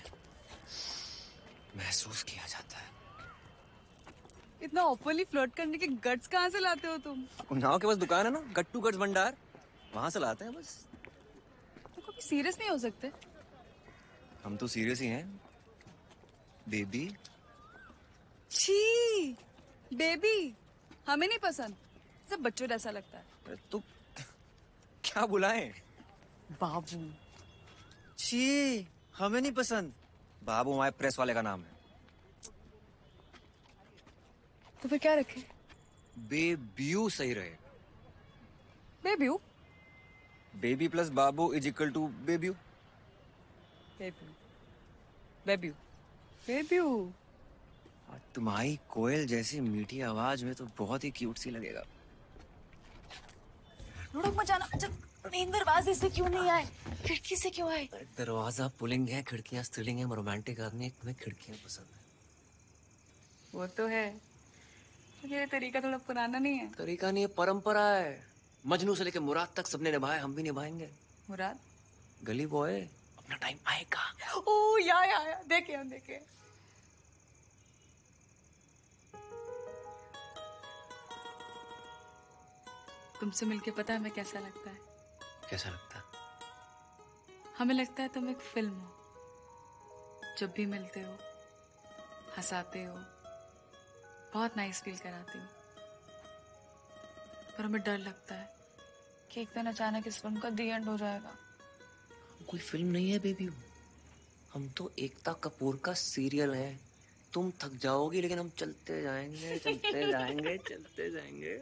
महसूस किया जाता है। इतना ओपनली फ्लर्ट करने के गट्स कहाँ से लाते हो तुम? उन्नाव के पास दुकान है ना, गट्टू गट्स भंडार, वहां से लाते हैं बस। तो कभी सीरियस नहीं हो सकते? हम तो सीरियस ही हैं बेबी। छी, बेबी हमें नहीं पसंद, सब बच्चों जैसा लगता है। तो क्या बुलाएं? बाबू। छी, हमें नहीं पसंद। बाबू हमारे प्रेस वाले का नाम है। तो फिर क्या रखे? बेब्यू सही रहे। बेब्यू? बेबी प्लस बाबू इज इक्वल टू बेब्यू। बेब्यू, बेब्यू, बेब्यू। और तुम्हारी कोयल जैसी मीठी आवाज में तो बहुत ही क्यूट सी लगेगा। लुढ़क मत जाना। अच्छा, मेन दरवाजे से क्यों नहीं आए? खिड़की से क्यों आए? दरवाजा पुलिंग है, खिड़कियां स्त्रीलिंग है। रोमांटिक आदमी है, तुम्हें खिड़कियां पसंद है। वो तो है, ये तरीका थोड़ा पुराना नहीं है? तरीका नहीं है, परंपरा है। मजनू से लेकर मुराद तक सबने निभाया, हम भी निभाएंगे। मुराद? गली बॉय, अपना टाइम आएगा। ओ या देखे हम देखे। तुमसे मिलके पता है हमें कैसा लगता है? कैसा लगता है? हमें लगता है तुम एक फिल्म हो। जब भी मिलते हो हंसाते हो, बहुत नाइस फील कराते हो। पर हमें डर लगता है कि एक दिन अचानक इस फिल्म का दी एंड हो जाएगा। कोई फिल्म नहीं है बेबी, हम तो एकता कपूर का सीरियल है। तुम थक जाओगी लेकिन हम चलते जाएंगे, चलते जाएंगे, चलते जाएंगे।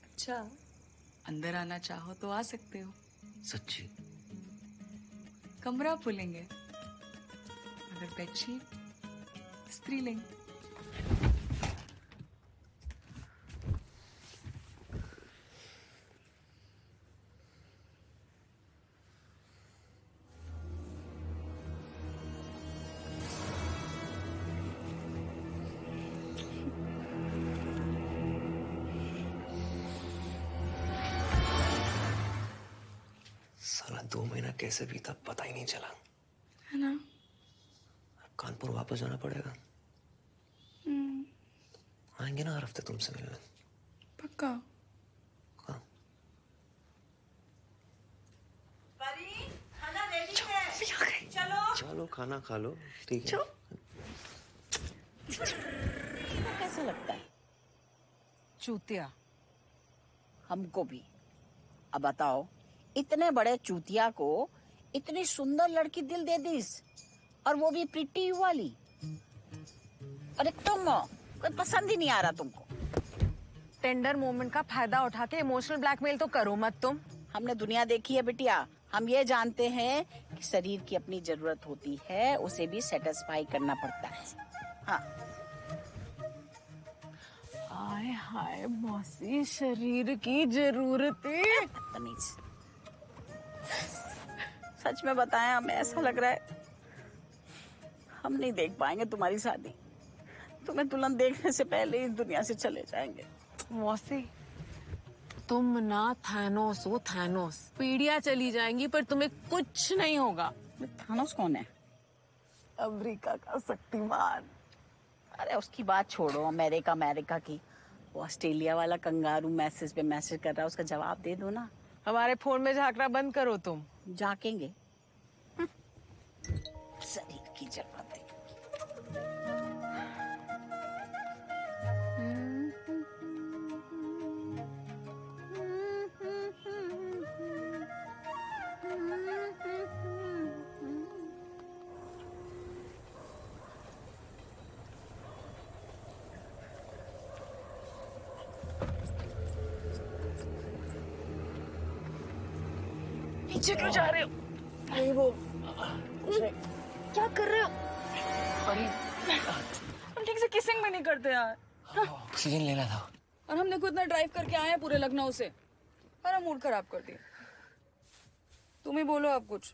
अच्छा, अंदर आना चाहो तो आ सकते हो। सच्ची? कमरा पुलेंगे, अगर बेडशीट स्त्रीलिंग। साला 2 महीना कैसे बीता पता ही नहीं चला। है ना? कानपुर वापस जाना पड़ेगा। आएंगे ना हर हफ्ते तुमसे मिलने। पक्का? हाँ। खाना रेडी है, चलो। चलो खाना खा लो, ठीक है। कैसा लगता है? चूतिया। हमको भी। अब बताओ, इतने बड़े चूतिया को इतनी सुंदर लड़की दिल दे दीस, और वो भी प्रिटी वाली। अरे तुम कोई पसंद ही नहीं आ रहा तुमको। टेंडर मोमेंट का फायदा उठा के इमोशनल ब्लैकमेल तो करो मत तुम। हमने दुनिया देखी है बिटिया, हम ये जानते हैं कि शरीर की अपनी जरूरत होती है, उसे भी सेटिस्फाई करना पड़ता है। हाँ। हाय हाय मौसी, शरीर की जरूरतें। तमीज। सच में बताएं, हमें ऐसा लग रहा है हम नहीं देख पाएंगे तुम्हारी शादी। तुम्हें दुल्हन देखने से पहले ही इस दुनिया से चले जाएंगे। मौसी, तुम ना थैनोस हो, थैनोस। पीढ़ियां चली जाएंगी पर तुम्हें कुछ नहीं होगा। थैनोस कौन है? अमेरिका का शक्तिमान। अरे उसकी बात छोड़ो, अमेरिका की। वो ऑस्ट्रेलिया वाला कंगारू मैसेज पे मैसेज कर रहा है, उसका जवाब दे दो ना। हमारे फोन में झांकना बंद करो तुम। झांकेंगे। शरीर की जरूरत है। पीछे क्यों जा रहे हो? नहीं वो क्या कर रहे हो? हम ठीक से किसिंग भी नहीं करते यार। ऑक्सीजन लेना था। और हम देखो इतना ड्राइव करके आए हैं पूरे लखनऊ से, और हम मूड खराब कर दिए। तुम ही बोलो आप कुछ।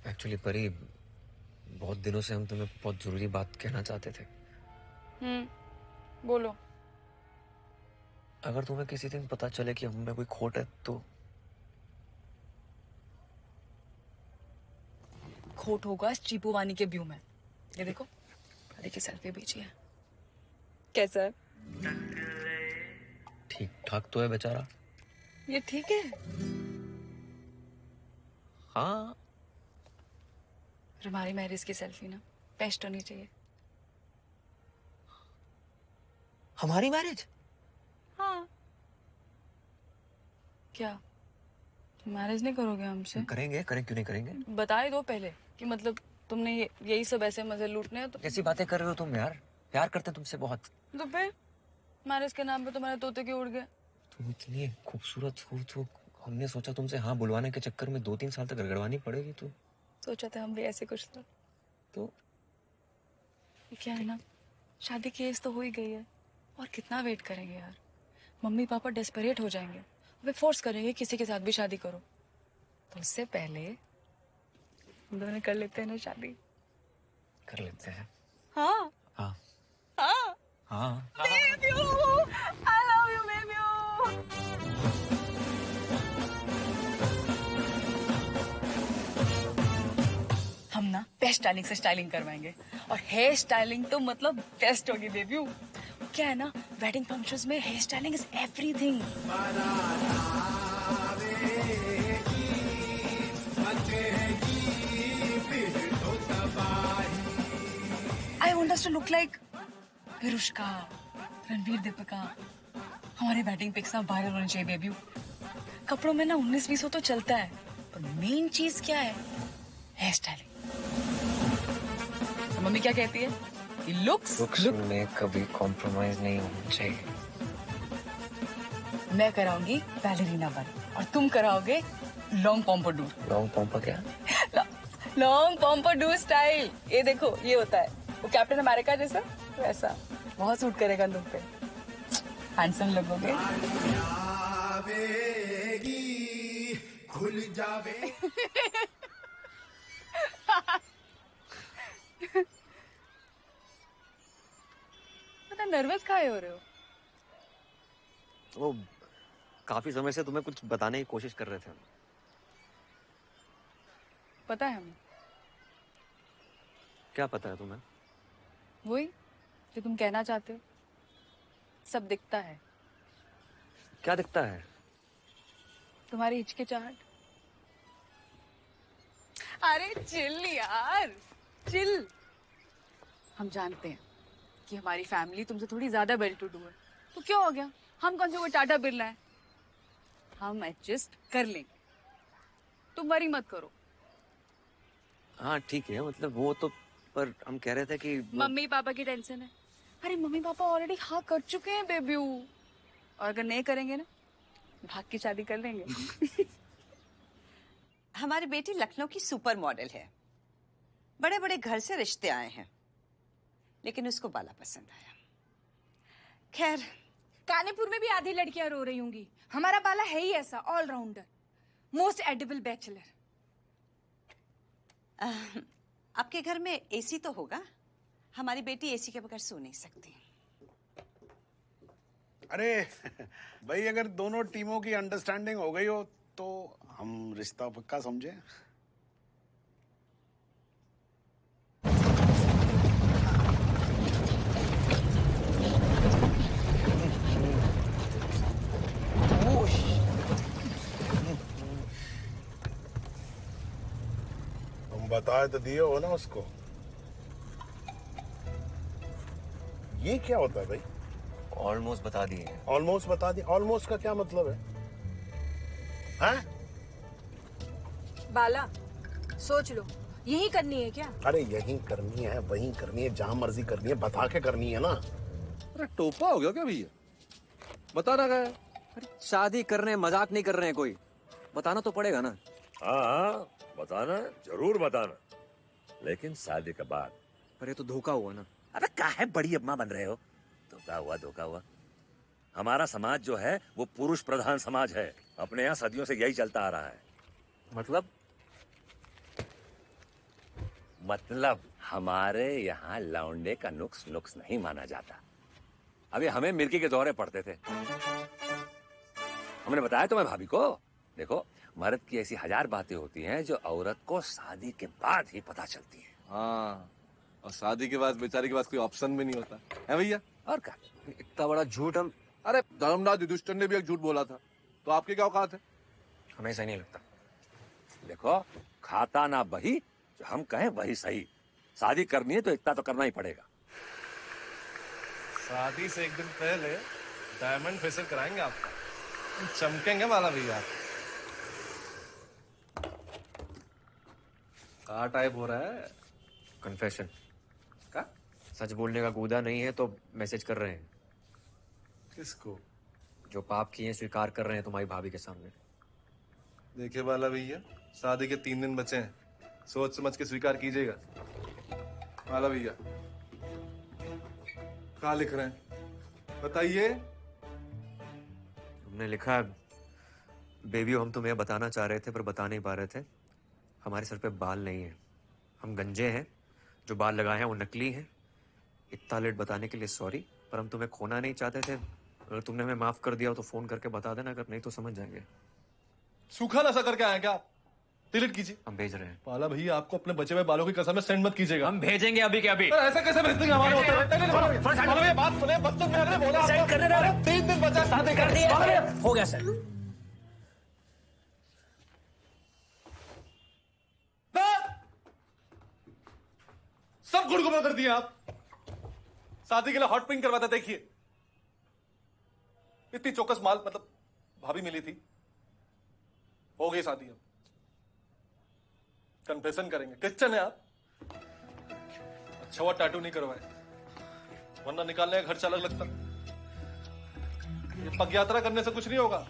एक्चुअली परी, बहुत दिनों से हम तुम्हें बहुत जरूरी बात कहना चाहते थे। बोलो। अगर तुम्हें किसी दिन पता चले कि हम में कोई खोट है तो? खोट होगा चीपू वानी के व्यू में। ये देखो, अरे की सेल्फी भेजी है। कैसा है? ठीक ठाक तो है बेचारा। ये ठीक है। हाँ। हमारी मैरिज की सेल्फी ना बेस्ट होनी चाहिए। हमारी मैरिज? हाँ। क्या मैरिज नहीं करोगे हमसे? करेंगे, करें क्यों नहीं करेंगे? बता ही दो पहले कि मतलब तुमने यही सब ऐसे मजे लूटने हैं तो। कैसी बातें कर रहे हो तुम यार? प्यार करते हैं तुमसे बहुत। तो फिर मैरिज के नाम पे तुम्हारे तोते क्यों उड़ गए? तुम इतनी खूबसूरत हो तो हमने सोचा तुमसे हाँ बुलवाने के चक्कर में 2-3 साल तक गड़गड़ानी पड़ेगी। तो सोचा था हम भी ऐसे कुछ तो क्या है ना, शादी की एज तो हो ही गई है और कितना वेट करेंगे यार। मम्मी पापा डेस्परेट हो जाएंगे, वे फोर्स करेंगे किसी के साथ भी शादी करो। तो उससे पहले हम दोनों कर लेते हैं ना शादी। कर लेते हैं। हाँ हाँ हाँ हाँ। Baby, I love you, baby. हम ना बेस्ट स्टाइलिंग से स्टाइलिंग करवाएंगे और हेयर स्टाइलिंग तो मतलब बेस्ट होगी बेबी। क्या है ना, वेडिंग फंक्शंस में hair styling is everything. I want us to look like Virushka, Ranveer, Deepika. हमारे वेडिंग पिक्स ना वायरल होने चाहिए बेबी। कपड़ों में ना 19-20 हो तो चलता है, पर मेन चीज क्या है? Hair styling. तो मम्मी क्या कहती है? लुक्स में कभी कॉम्प्रोमाइज नहीं होना चाहिए। मैं कराऊंगी बैलेरिना बन और तुम कराओगे लॉन्ग पॉम्पाडूर। लॉन्ग पॉम्पा क्या? Long pompadour style. ये देखो, ये होता है वो कैप्टन अमेरिका जैसा, वैसा। बहुत सूट करेगा तुम पे, हैंडसम लगोगे। खुल जावे। नर्वस काहे हो रहे हो? वो काफी समय से तुम्हें कुछ बताने की कोशिश कर रहे थे हम। पता है हमें। क्या पता है तुम्हें? वही जो तुम कहना चाहते हो। सब दिखता है। क्या दिखता है? तुम्हारी हिचकिचाहट। अरे चिल यार, चिल। हम जानते हैं कि हमारी फैमिली तुमसे थोड़ी ज्यादा वेल टू डू है, तो क्या हो गया? हम कौन से कोई टाटा बिरला है? हम एडजस्ट कर लेंगे, तुम वरी मत करो। हाँ ठीक है, मतलब वो तो, पर हम कह रहे थे कि मम्मी पापा की टेंशन है। अरे मम्मी पापा ऑलरेडी हाँ कर चुके हैं बेबी, और अगर नहीं करेंगे ना, भाग की शादी कर लेंगे। हमारी बेटी लखनऊ की सुपर मॉडल है। बड़े बड़े घर से रिश्ते आए हैं, लेकिन उसको बाला पसंद आया। खैर, कानपुर में भी आधी लड़कियां रो रही होंगी। हमारा बाला है ही ऐसा, ऑलराउंडर, मोस्ट एडिबल बैचलर। आपके घर में एसी तो होगा? हमारी बेटी एसी के बगैर सो नहीं सकती। अरे भाई, अगर दोनों टीमों की अंडरस्टैंडिंग हो गई हो तो हम रिश्ता पक्का समझे। तुम बता तो दिए हो ना उसको। ये क्या होता है भाई? ऑलमोस्ट बता दिए। ऑलमोस्ट बता दिए? ऑलमोस्ट का क्या मतलब है? हैं? बाला, सोच लो, यही करनी है क्या? अरे यही करनी है, वही करनी है, जहां मर्जी करनी है, बता के करनी है ना। अरे टोपा हो गया क्या भैया? बताना क्या है? अरे शादी कर रहे हैं, मजाक नहीं कर रहे हैं कोई। बताना तो पड़ेगा ना। हाँ, बताना, जरूर बताना, लेकिन शादी के बाद। पर ये तो धोखा हुआ ना। अबे काहे बड़ी अम्मा बन रहे हो? धोखा हुआ, धोखा हुआ। हमारा समाज जो है वो पुरुष प्रधान समाज है। अपने यहाँ सदियों से यही चलता आ रहा है। मतलब हमारे यहाँ लौंडे का नुक्स नुक्स नहीं माना जाता। अभी हमें मिर्गी के दौरे पड़ते थे, हमने बताया तुम्हें भाभी को। देखो, मर्द की ऐसी 1000 बातें होती हैं जो औरत को शादी के बाद ही पता चलती है। हाँ, और शादी के बाद बेचारी के पास कोई ऑप्शन भी नहीं होता है भैया। और क्या, इतना बड़ा झूठ हम। अरे धर्मराज युधिष्ठिर ने भी एक झूठ बोला था, तो आपके क्या औकात है? हमें सही नहीं लगता। देखो, खाता ना बही, जो हम कहें वही सही। शादी करनी है तो इतना तो करना ही पड़ेगा। शादी से एक दिन पहले डायमंड फेशियल कराएंगे आपका, चमकेंगे माला भैया। कहा टाइप हो रहा है? कन्फेशन का? सच बोलने का गूदा नहीं है तो मैसेज कर रहे हैं। किसको? जो पाप किए स्वीकार कर रहे हैं तुम्हारी भाभी के सामने। देखिए बाला भैया, शादी के 3 दिन बचे हैं, सोच समझ के स्वीकार कीजिएगा। बाला भैया क्या लिख रहे हैं बताइए? हमने लिखा है, बेबी हम तुम्हें बताना चाह रहे थे पर बता नहीं पा रहे थे। हमारे सर पे बाल नहीं है, हम गंजे हैं। जो बाल लगाए हैं वो नकली हैं। इतना लेट बताने के लिए सॉरी, पर हम तुम्हें खोना नहीं चाहते थे। अगर तुमने हमें माफ कर दिया हो तो फोन करके बता देना, अगर नहीं तो समझ जाएंगे। सूखा नशा करके आए क्या? डिलीट कीजिए। हम भेज रहे हैं। बाला भैया आपको अपने बचे हुए बालों की कसम में सेंड मत कीजिएगा। हम भेजेंगे अभी के अभी। ऐसा कैसे भेज देंगे? हमारे होते हैं। बाला भैया बात सुने, बस तो मैंने बोला सेंड करने दे। 3 दिन बचा, शादी कर दिया। हो गया सर। सब गुड़गुमा कर दिया आप। शादी के लिए हॉट पिंक करवाता, देखिए इतनी चौकस माल, मतलब भाभी मिली थी। हो गई शादी, अब कन्फेशन करेंगे। क्रिश्चियन है आप? अच्छा हुआ टैटू नहीं करवाए, वरना निकालने का खर्चा अलग लगता। ये पग यात्रा करने से कुछ नहीं होगा।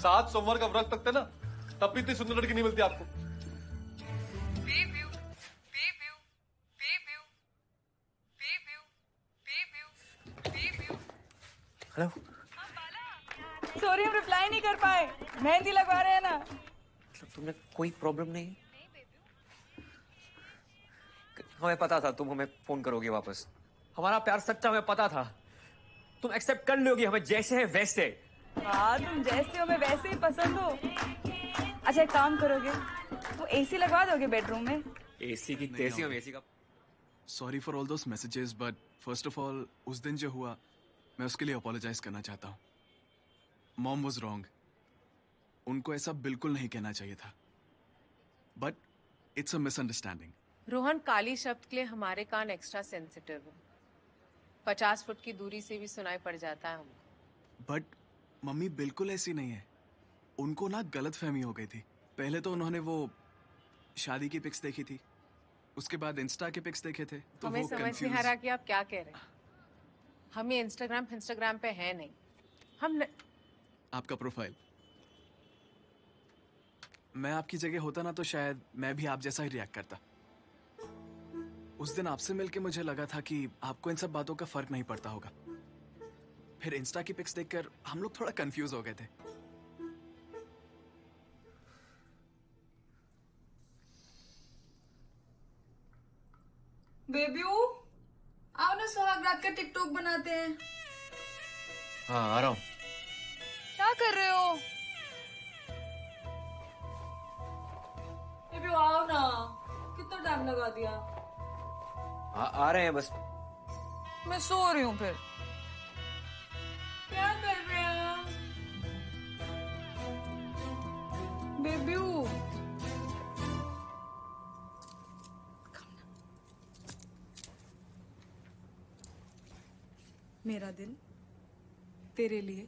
7 सोमवार का व्रत रखते ना, तब भी इतनी सुंदर लड़की नहीं मिलती आपको। हेलो। सॉरी, हम रिप्लाई नहीं कर पाए, मेहंदी लगवा रहे हैं ना। तुमने कोई प्रॉब्लम नहीं? हमें पता था तुम हमें फोन करोगे वापस। हमारा प्यार सच्चा, हमें पता था। तुम एक्सेप्ट कर लोगी हमें जैसे है वैसे। हाँ, तुम जैसे हो मैं वैसे ही पसंद हो। अच्छा एक काम करोगे, तो एसी लगवा दोगे बेडरूम में? एसी की तेजी, हम एसी का। Sorry for all those messages, but first of all उस दिन जो हुआ मैं उसके लिए अपोलोजाइज करना चाहता हूँ। मॉम वॉज रॉन्ग, उनको ऐसा बिल्कुल नहीं कहना चाहिए था, but it's a misunderstanding. Rohan, काली शब्द के लिए हमारे कान एक्स्ट्रा सेंसिटिव है। 50 फुट की दूरी से भी सुनाई पड़ जाता है हमको। बट मम्मी बिल्कुल ऐसी नहीं है, उनको ना गलत फहमी हो गई थी। पहले तो उन्होंने वो शादी की पिक्स देखी थी, उसके बाद इंस्टा के पिक्स देखे थे, तो हमें वो समझ नहीं आ रहा कि आप क्या कह रहे हैं। हम ये इंस्टाग्राम पे है नहीं। हम आपका प्रोफाइल, मैं आपकी जगह होता ना तो शायद मैं भी आप जैसा ही रिएक्ट करता। उस दिन आपसे मिलके मुझे लगा था कि आपको इन सब बातों का फर्क नहीं पड़ता होगा। फिर इंस्टा की पिक्स देखकर हम लोग थोड़ा कंफ्यूज हो गए थे। बेबी आओ ना, सुहाग रात का टिकटॉक बनाते हैं। हाँ आ रहा हूँ। क्या कर रहे हो? बेबी आओ ना, कितना टाइम लगा दिया। आ रहे हैं बस। मैं सो रही हूँ। फिर क्या कर रहे हैं बेबी? मेरा दिल तेरे लिए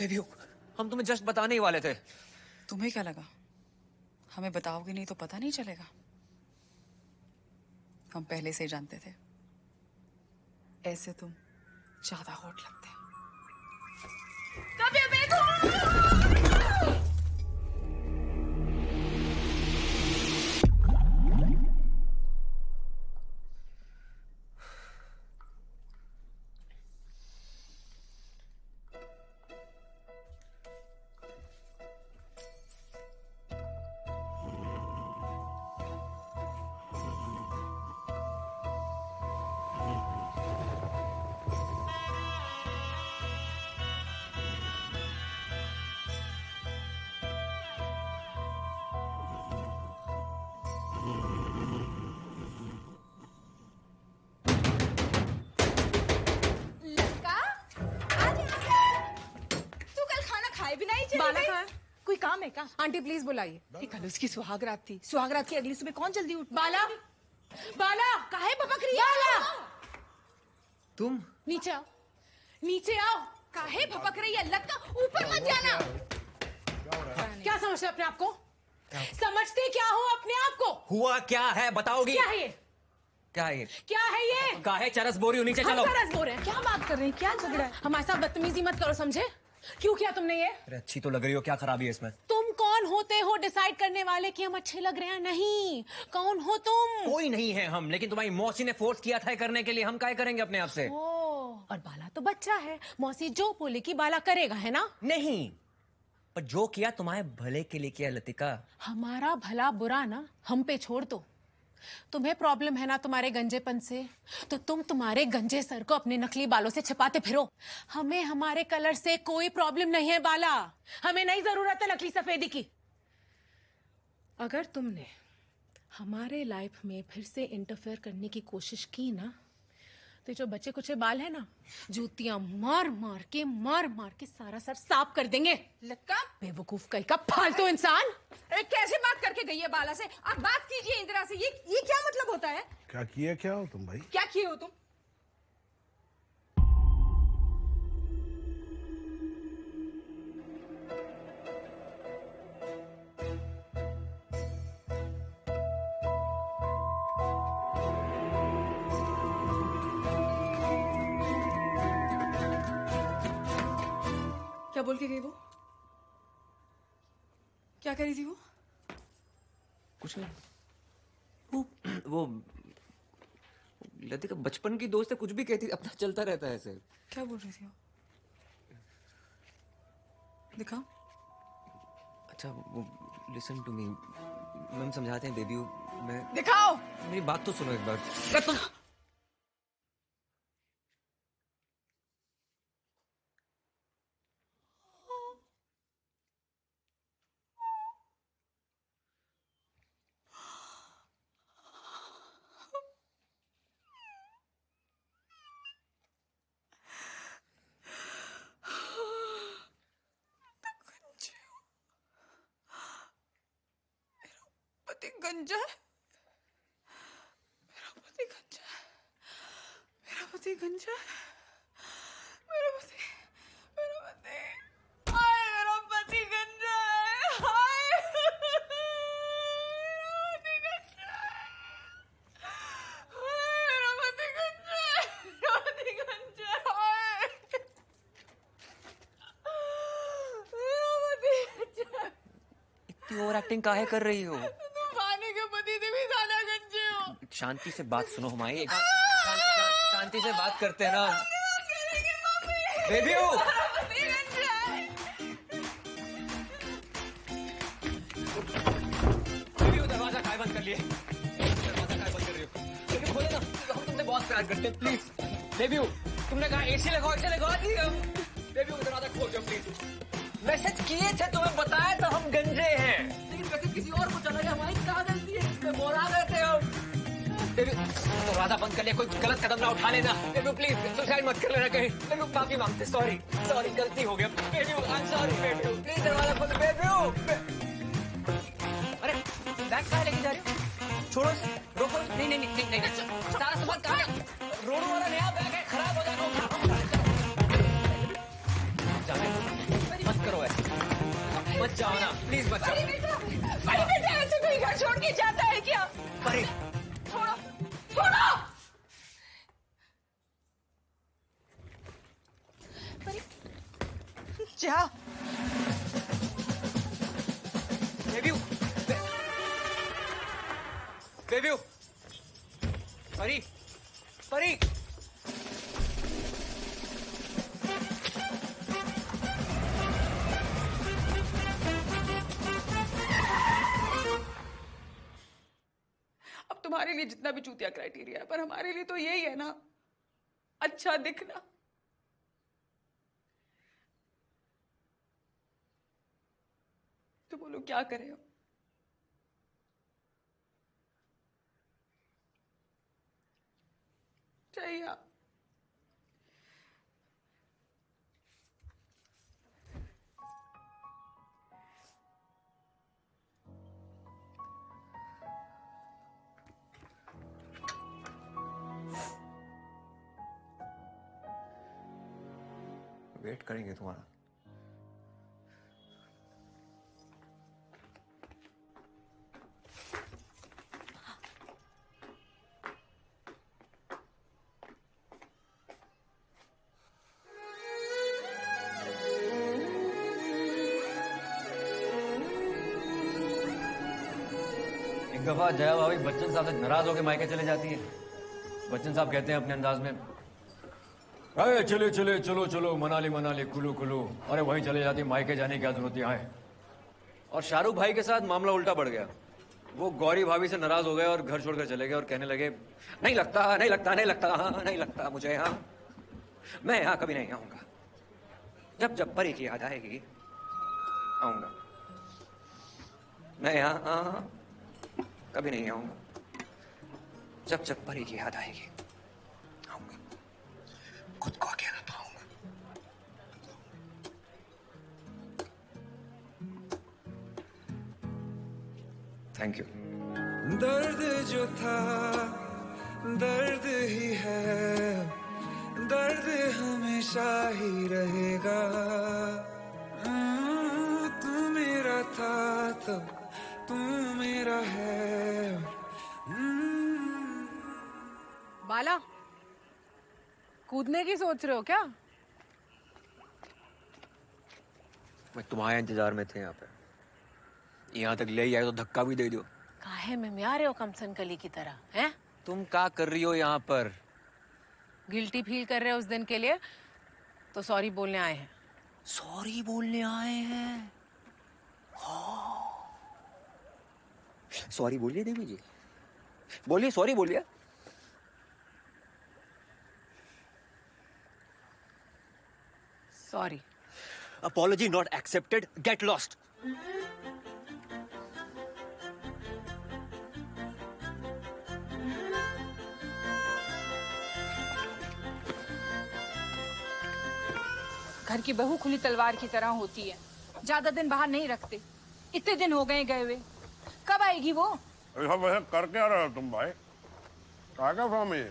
बेबी हम तुम्हें जस्ट बताने ही वाले थे। तुम्हें क्या लगा हमें बताओगे नहीं तो पता नहीं चलेगा? हम पहले से ही जानते थे, ऐसे तुम ज्यादा हॉट लगते हो। कोई काम है क्या? आंटी प्लीज बुलाइए। कल उसकी सुहागरात थी, सुहागरात की अगली सुबह कौन जल्दी उठ? बाला, बाला काहे भपक रही है? तुम नीचे आओ, नीचे आओ। काहे भपक रही है? लग का ऊपर मत जाना। क्या समझते हो अपने आप को? समझते क्या हो अपने आप को? हुआ क्या है बताओगी? क्या है ये? क्या है ये? क्या है ये? काहे चरस बोरी हो? नीचे चलो। हम चरस बोर हैं। क्या बात कर रहे हैं? क्या झगड़ा है? हमारे साथ बदतमीजी मत करो, समझे? क्यों किया तुमने ये? अरे अच्छी तो लग रही हो, क्या खराबी है इसमें? तुम कौन होते हो डिसाइड करने वाले कि हम अच्छे लग रहे हैं? नहीं, कौन हो तुम? कोई नहीं है हम, लेकिन तुम्हारी मौसी ने फोर्स किया था करने के लिए, हम क्या करेंगे अपने आप से? और बाला तो बच्चा है, मौसी जो बोले कि बाला करेगा, है ना? नहीं, पर जो किया तुम्हारे भले के लिए किया लतिका। हमारा भला बुरा ना हम पे छोड़ दो। तुम्हें प्रॉब्लम है ना तुम्हारे गंजेपन से, तो तुम तुम्हारे गंजे सर को अपने नकली बालों से छिपाते फिरो। हमें हमारे कलर से कोई प्रॉब्लम नहीं है बाला, हमें नहीं जरूरत है नकली सफेदी की। अगर तुमने हमारे लाइफ में फिर से इंटरफेयर करने की कोशिश की ना, तो जो बच्चे कुछ बाल है ना, जूतियां मार मार के सारा सर साफ कर देंगे। लक्का बेवकूफ कहीं का फालतू इंसान। कैसे बात करके गई है बाला से? आप बात कीजिए इंदिरा से। ये क्या मतलब होता है? क्या किए क्या हो तुम भाई? क्या किए हो तुम? क्या बोल के गई वो? क्या कह रही थी वो? कुछ नहीं, वो लतिका बचपन की दोस्त है, कुछ भी कहती, अपना चलता रहता है ऐसे। क्या बोल रही थी वो? दिखाओ। अच्छा वो लिसन टू मी, मैम समझाते हैं बेबी, मैं दिखाओ। मेरी बात तो सुनो एक बार। गंजा है, मेरा पति गंजा है, मेरा पति गंजा है, मेरा पति हाय, मेरा पति गंजा है, हाय मेरा पति गंजा है, मेरा पति गंजा है, हाय मेरा पति गंजा है। इतनी ओवर एक्टिंग काहे कर रही हो? शांति से बात सुनो हमारी, शांति से बात करते हैं ना। बेबी दरवाजा काय बंद कर लिए? दरवाजा काय बंद कर रही हो? बेबी खोले ना, हम तुमसे बहुत प्यार करते हैं, प्लीज। बेबी तुमने कहा एसी लगाओ, इसे लगा दी हम। बेबी दरवाजा खोल दो प्लीज। मैसेज किए थे, तुम्हें बताया तो हम गंजे हैं, लेकिन मैसेज किसी और को चला गया, हमारी क्या गलती है इसमें? बोला गए थे हम। बेबी दरवाजा बंद कर लिया, कोई गलत कदम ना उठा लेना। बेबी प्लीज सुसाइड मत कर लेना कहीं। बेबी माफी मांगते, सॉरी गलती हो गया। Baby I am sorry baby, please दरवाजा खोल। बेबी अरे बैग कहाँ लेके जा रही हो? छोड़ो, रोको। नहीं सारा सामान कहाँ है? रोड वाला नया बैग है, खराब हो जाएगा। मत करो ऐसे। मत जाओ ना, प्लीज मत जाओ। परी बेटा ऐसे कोई घर छोड़ के जाता है क्या? परी छोड़ो छोड़ो। जा। बेबी बेबी परी परी अब तुम्हारे लिए जितना भी चूतिया क्राइटेरिया है, पर हमारे लिए तो यही है ना, अच्छा दिखना। तो बोलो क्या करें हम? चाहिए आप। वेट करेंगे तुम्हारा। एक दफा जया भाभी बच्चन साहब से नाराज होकर मायके चले जाती है। बच्चन साहब कहते हैं अपने अंदाज में, अरे चले चले चलो चलो मनाली मनाली कुलू कुलू। अरे वहीं चले जाती, मायके जाने की क्या जरूरत यहाँ है। और शाहरुख भाई के साथ मामला उल्टा बढ़ गया। वो गौरी भाभी से नाराज हो गए और घर छोड़कर चले गए और कहने लगे, नहीं लगता नहीं लगता नहीं लगता, हाँ नहीं लगता मुझे यहाँ, मैं यहाँ कभी नहीं आऊंगा। जब जब परी की याद आएगी आऊंगा, मैं यहाँ कभी नहीं आऊंगा। जब जब परी की याद आएगी आऊंगा, खुद को अकेला पाऊंगा। Thank you. दर्द जो था दर्द ही है, दर्द हमेशा ही रहेगा। तू मेरा था तो तू मेरा है। बाला, कूदने की सोच रहे हो क्या? मैं तुम्हारे इंतजार में थे यहाँ पे, यहाँ तक ले ही आए तो धक्का भी दे दो। काहे में म्याह रहे हो कमसन कली की तरह, हैं? तुम क्या कर रही हो यहाँ पर? गिल्टी फील कर रहे हो उस दिन के लिए, तो सॉरी बोलने आए हैं। सॉरी बोलने आए हैं? सॉरी बोलिए देवी जी, बोलिए सॉरी बोलिए। Sorry. Apology not accepted, get lost. घर की बहू खुली तलवार की तरह होती है, ज्यादा दिन बाहर नहीं रखते। इतने दिन हो गए गए हुए, कब आएगी वो? ऐसा वैसे कर क्या रहे हो तुम भाई? क्या फॉर्म है?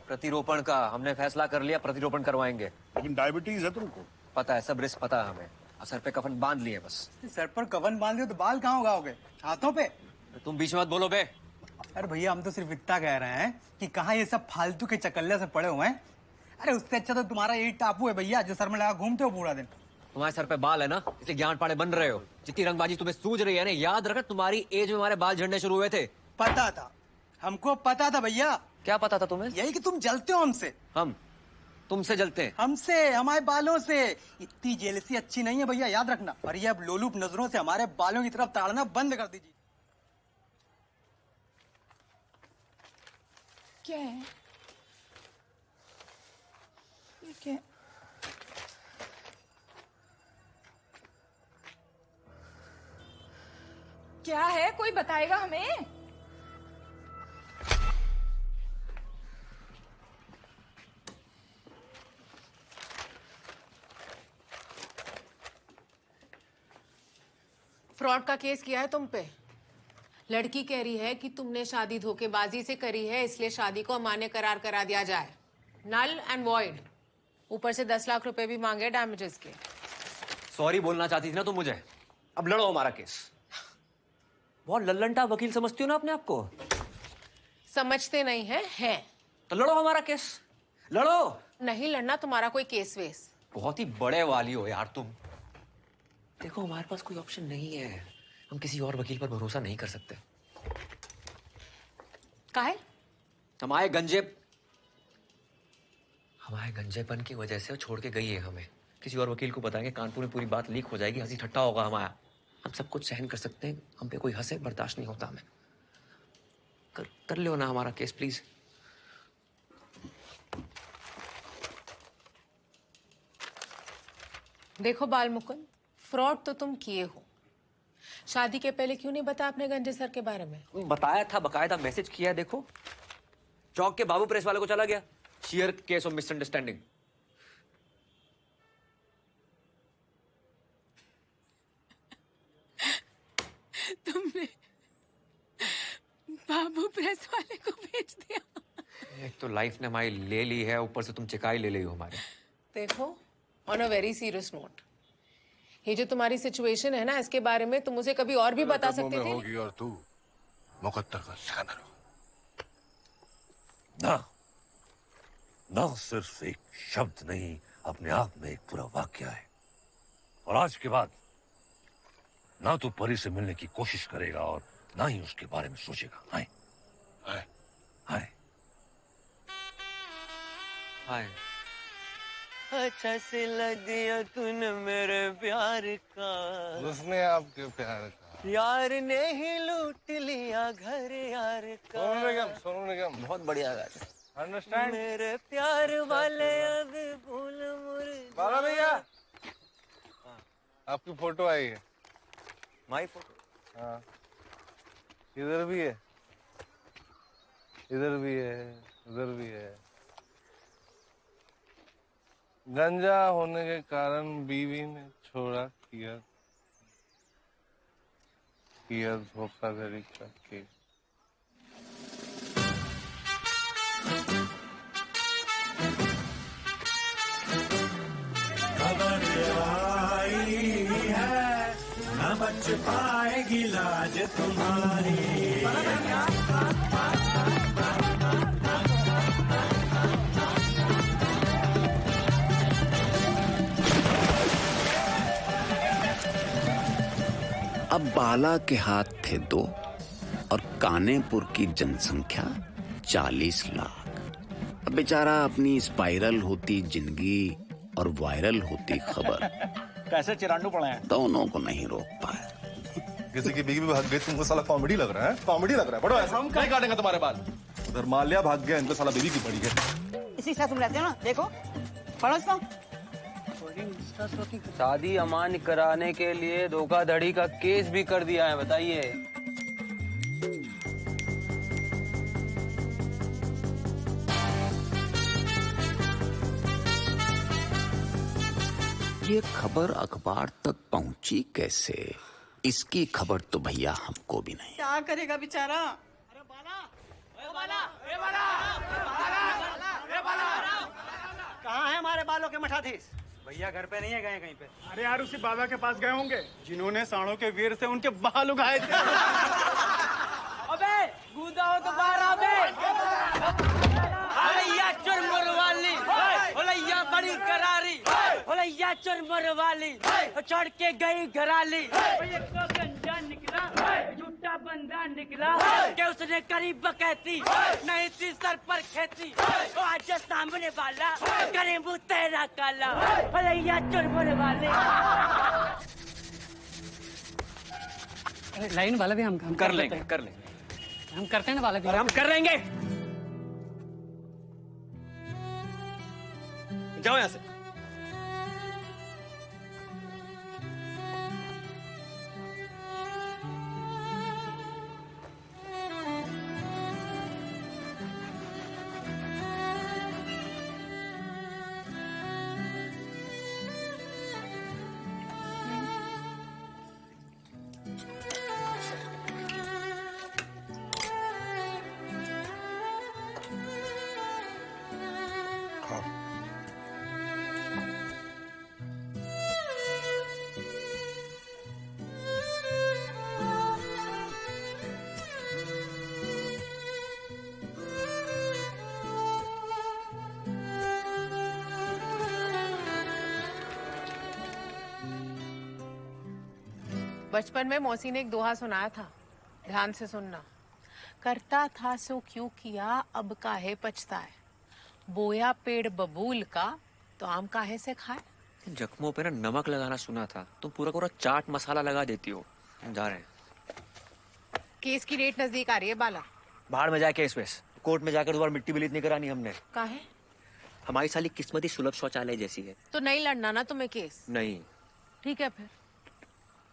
प्रतिरोपण का हमने फैसला कर लिया, प्रतिरोपण करवाएंगे। लेकिन डायबिटीज है तुमको? पता है, सब रिस्क पता है हमें। सर पे कफन बांध लिए बस। सर पर कफन बांध दियो तो बाल कहाँ उगाओगे? हाथों पे? तुम बीच में मत बोलो बे। अरे भैया हम तो सिर्फ इतना कह रहे हैं कि कहाँ ये सब फालतू के चकल्ले से पड़े हुए हैं। अरे उससे अच्छा तो तुम्हारा यही टापू है भैया, जो सर में लगा घूमते हो पूरा दिन। तुम्हारे सर पे बाल है ना, इसलिए ज्ञान पाड़े बन रहे हो। जितनी रंगबाजी तुम्हें सूझ रही है ना, याद रखना तुम्हारी एज में हमारे बाल झड़ने शुरू हुए थे। पता था, हमको पता था भैया। क्या पता था तुम्हें? यही कि तुम जलते हो हमसे। हम तुमसे जलते हैं? हमसे, हमारे बालों से। इतनी जेलसी अच्छी नहीं है भैया, याद रखना। और ये अब लोलूप नजरों से हमारे बालों की तरफ ताड़ना बंद कर दीजिए। क्या है ये? क्या क्या है? कोई बताएगा हमें? फ्रॉड का केस किया है तुम पे। लड़की कह रही है कि तुमने शादी धोखेबाजी से करी है, इसलिए शादी को अमान्य करार करा दिया जाए, नल एंड वॉइड। ऊपर से 10 लाख रुपए भी मांगे डैमेजेस के। सॉरी बोलना चाहती थी ना तुम मुझे? अब लड़ो हमारा केस। बहुत लल्लनटा वकील समझती हो ना अपने आप को? समझते नहीं हैं। तो लड़ो हमारा केस, लड़ो। नहीं लड़ना तुम्हारा कोई केस वेस। बहुत ही बड़े वाली हो यार तुम। देखो हमारे पास कोई ऑप्शन नहीं है, हम किसी और वकील पर भरोसा नहीं कर सकते। काहे? हमारे गंजेपन की वजह से वो छोड़ के गई है हमें। किसी और वकील को बताएंगे, कानपुर में पूरी बात लीक हो जाएगी, हंसी ठट्टा होगा हमारा। हम सब कुछ सहन कर सकते हैं, हम पे कोई हंसे बर्दाश्त नहीं होता हमें। कर लो ना हमारा केस प्लीज। देखो बाल मुकुंद, फ्रॉड तो तुम किए हो। शादी के पहले क्यों नहीं बताया अपने गंजे सर के बारे में? बताया था, बकायदा मैसेज किया है। देखो चौक के बाबू प्रेस वाले को चला गया। Share case of misunderstanding. तुमने बाबू प्रेस वाले को भेज दिया। एक तो लाइफ ने हमारी ले ली है, ऊपर से तुम चिकाई ले ली हो हमारे। देखो, on a very serious note, ये जो तुम्हारी सिचुएशन है ना, इसके बारे में तुम मुझे कभी और भी बता सकते थे। होगी और तू मुकद्दर का सिकंदर हो। ना सिर्फ एक शब्द नहीं, अपने आप में एक पूरा वाक्य है। और आज के बाद ना तू परी से मिलने की कोशिश करेगा और ना ही उसके बारे में सोचेगा। हाय हाय हाय हाय। अच्छा सिला दिया तूने मेरे प्यार का, उसने आपके प्यार का, यार ने ही लूट लिया घर यार का। सोनू निगम बहुत बढ़िया गाना। अंडरस्टैंड? मेरे प्यार वाले अब भूल मुझे। बाला भैया, आपकी फोटो आई है। माई फोटो? हाँ, इधर भी है, इधर भी है, उधर भी है। गंजा होने के कारण बीवी ने छोड़ा, किया धोखाधड़ी करके। खबर आई है, न बच पाएगी लाज तुम्हारी। अब बाला के हाथ थे 2 और कानेपुर की जनसंख्या 40 लाख। अब बेचारा अपनी स्पाइरल होती जिंदगी और वायरल होती खबर कैसे चिरांडू पड़े हैं? दोनों को नहीं रोक पाया। किसी की बीवी भी भाग गई, तुमको साला कॉमेडी लग रहा है? कॉमेडी लग रहा है? बड़ो ऐसा हम नहीं काटेंगे तुम्हारे बाल। उधर माल्या भाग गया, इनको साला बीवी की पड़ी है। इसी साथ तुम रहते हो ना, देखो पढ़ो इसको। शादी अमान्य कराने के लिए धोखाधड़ी का केस भी कर दिया है, बताइए। ये खबर अखबार तक पहुंची कैसे, इसकी खबर तो भैया हमको भी नहीं। क्या करेगा बेचारा? कहाँ है हमारे बालों के मठाधीश? भैया घर पे नहीं है, गए कहीं पे। अरे यार उसी बाबा के पास गए होंगे जिन्होंने साणों के वीर से उनके बाल उगाए थे। अबे गूदा हो तो बाहर आ बे। भैया चुरमुर वाली, भैया बड़ी करारी, भैया चुरमुर वाली, चढ़ के गई घराली। गंजा निकला, झूठा बंदा निकला, के उसने करी बकैती, नहीं थी सर पर खेती। आज सामने वाला करे मुँह तेरा काला, भैया चुरमुर वाली। लाइन वाला भी हम कर लेंगे। हम करते हैं ना वाला भी। हम कर लेंगे। जाओ यहाँ से। बचपन में मौसी ने एक दोहा सुनाया था, ध्यान से सुनना। करता था सो क्यों किया, अब काहे पछताए। बोया पेड़ बबूल का, तो आम काहे से खाए। जख्मों पे ना नमक लगाना सुना था, तुम पूरा पूरा चाट मसाला लगा देती हो। हम जा रहे हैं। केस की डेट नजदीक आ रही है बाला। बाहर में जाए केस वेस, कोर्ट में जाकर दोबारा मिट्टी बिलीत नहीं करानी हमने। काहे? हमारी साली किस्मत ही सुलभ शौचालय जैसी है। तो नहीं लड़ना ना तुम्हें केस। नहीं। ठीक है, फिर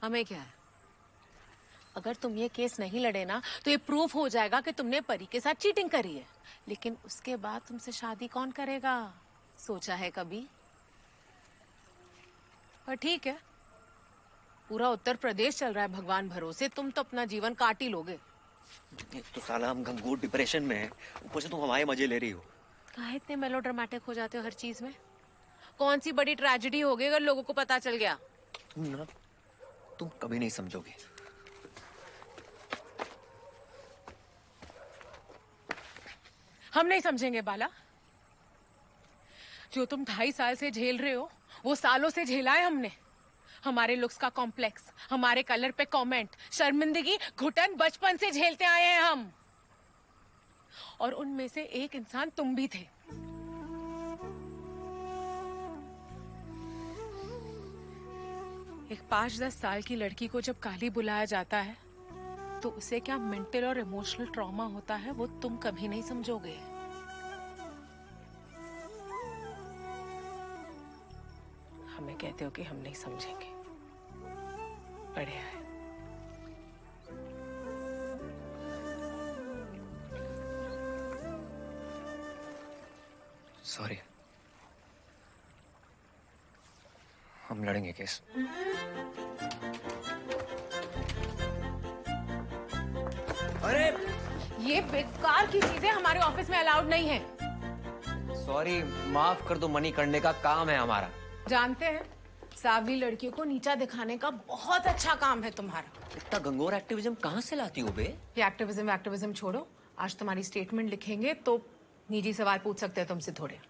हमें क्या है। अगर तुम ये केस नहीं लड़े ना तो ये प्रूफ हो जाएगा कि तुमने परी के साथ चीटिंग करी है। लेकिन उसके बाद तुमसे शादी कौन करेगा, सोचा है कभी? पर ठीक है, पूरा उत्तर प्रदेश चल रहा है भगवान भरोसे, तुम तो अपना जीवन काट ही लोगे। तो साला हम घंघोर डिप्रेशन में है, ऊपर से तुम हमारे मजे ले रही हो। काहे इतने मेलोड्रामेटिक हो जाते हो हर चीज में? कौन सी बड़ी ट्रेजेडी हो गई अगर लोगों को पता चल गया? तुम कभी नहीं समझोगे। हम नहीं समझेंगे बाला। जो तुम 2.5 साल से झेल रहे हो वो सालों से झेला है हमने। हमारे लुक्स का कॉम्प्लेक्स, हमारे कलर पे कमेंट, शर्मिंदगी, घुटन बचपन से झेलते आए हैं हम। और उनमें से एक इंसान तुम भी थे। एक 5-10 साल की लड़की को जब काली बुलाया जाता है तो उसे क्या मेंटल और इमोशनल ट्रॉमा होता है वो तुम कभी नहीं समझोगे। हमें कहते हो कि हम नहीं समझेंगे, बढ़िया है। सॉरी, हम लड़ेंगे केस। अरे ये बेकार की चीजें हमारे ऑफिस में अलाउड नहीं है। सॉरी, माफ कर दो, मनी करने का काम है हमारा। जानते हैं, सावली लड़कियों को नीचा दिखाने का बहुत अच्छा काम है तुम्हारा। इतना गंगोर एक्टिविज्म कहाँ से लाती हो बे? ये एक्टिविज्म छोड़ो, आज तुम्हारी स्टेटमेंट लिखेंगे तो निजी सवाल पूछ सकते हैं तुमसे थोड़े।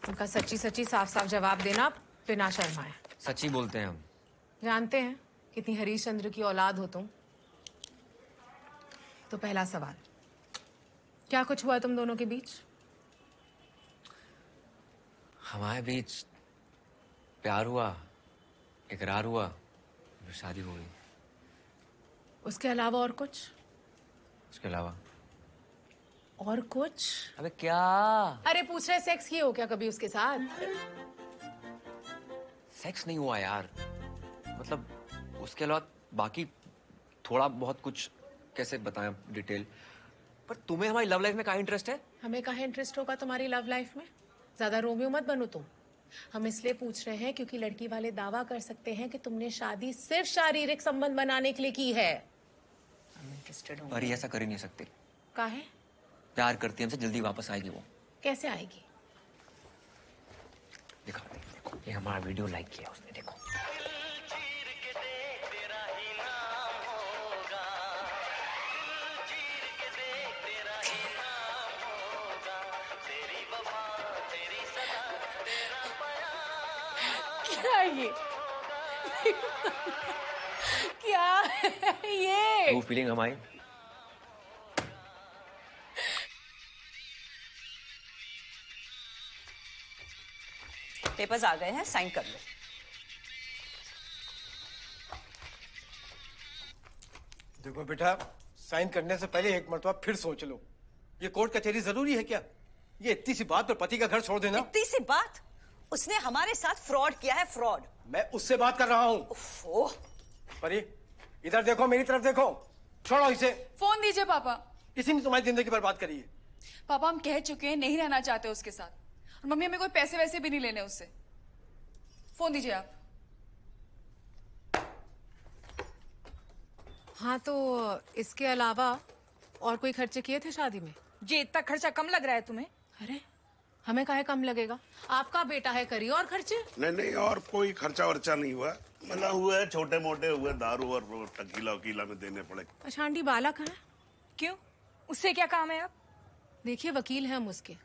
उनका सच्ची सच्ची साफ साफ जवाब देना बिना शर्माए। सच्ची बोलते हैं हम। जानते हैं कितनी हरीश चंद्र की औलाद हो तुम। तो पहला सवाल, क्या कुछ हुआ तुम दोनों के बीच? हमारे बीच प्यार हुआ, इकरार हुआ, फिर शादी हो गई। उसके अलावा और कुछ? उसके अलावा और कुछ? अबे क्या? अरे पूछ रहे सेक्स किए हो क्या कभी उसके साथ? सेक्स नहीं हुआ यार, मतलब उसके अलावा बाकी थोड़ा बहुत कुछ। कैसे बताएं डिटेल? पर तुम्हें हमारी लव लाइफ में क्या इंटरेस्ट है? हमें कहाँ इंटरेस्ट होगा तुम्हारी लव लाइफ में? ज्यादा रोमियो मत बनो तुम। हम इसलिए पूछ रहे हैं क्योंकि लड़की वाले दावा कर सकते हैं कि तुमने शादी सिर्फ शारीरिक संबंध बनाने के लिए की है। पर ये ऐसा कर ही नहीं सकते। काहे? प्यार करती है हमसे, जल्दी वापस आएगी वो। कैसे आएगी? देखो, ये हमारा वीडियो लाइक किया उसने, देखो। क्या है ये? क्या है ये? वो फीलिंग हमारी। पेपर्स आ गए हैं, साइन कर लो। देखो बेटा, साइन करने से पहले एक मरतबा फिर सोच लो। ये कोर्ट कचहरी जरूरी है क्या? ये इतनी सी बात पर पति का घर छोड़ देना। इतनी सी बात? उसने हमारे साथ फ्रॉड किया है, फ्रॉड। मैं उससे बात कर रहा हूँ। परी, इधर देखो, मेरी तरफ देखो। छोड़ो इसे। फोन दीजिए पापा। इसी ने तुम्हारी जिंदगी बर्बाद करी है। पापा हम कह चुके हैं नहीं रहना चाहते उसके साथ, और मम्मी हमें कोई पैसे वैसे भी नहीं लेने उससे। फोन दीजिए आप। हाँ, तो इसके अलावा और कोई खर्चे किए थे शादी में? ये इतना खर्चा कम लग रहा है तुम्हें? अरे हमें काहे कम लगेगा? आपका बेटा है, करिए और खर्चे। नहीं, और कोई खर्चा वर्चा नहीं हुआ। मतलब हुआ है, छोटे मोटे हुए, दारू और टकीला वकीला में देने पड़े। अच्छा आंटी, बाला कहाँ है? क्यों, उससे क्या काम है? आप देखिए, वकील हैं हम उसके,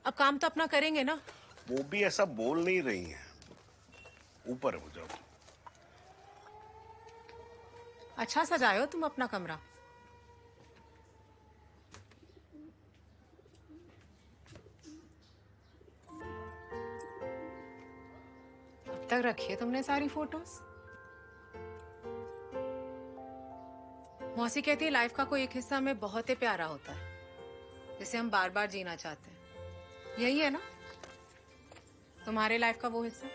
अब काम तो अपना करेंगे ना। वो भी ऐसा बोल नहीं रही हैं। ऊपर हो जाओ। अच्छा सजाए हो तुम अपना कमरा। अब तक रखी है तुमने सारी फोटोज? मौसी कहती है लाइफ का कोई एक हिस्सा हमें बहुत ही प्यारा होता है, जिसे हम बार बार जीना चाहते हैं। यही है ना तुम्हारे लाइफ का वो हिस्सा?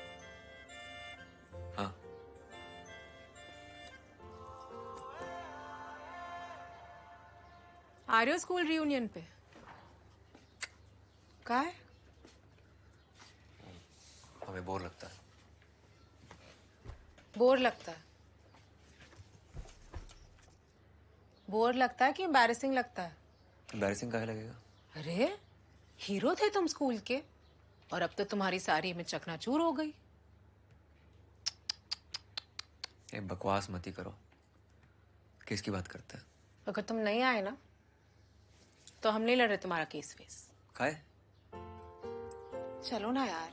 हाँ। आ रहे हो स्कूल रियूनियन पे? कहाँ है? हमें बोर लगता है। बोर लगता है? बोर लगता है कि एम्बैरेसिंग लगता है? एम्बैरेसिंग काहे लगेगा? अरे हीरो थे तुम स्कूल के, और अब तो तुम्हारी सारी में चकनाचूर हो गई। ये बकवास मत ही करो। किसकी बात करते हैं? अगर तुम नहीं आए ना तो हम नहीं लड़ रहे तुम्हारा केस वेस। काहे? चलो ना यार,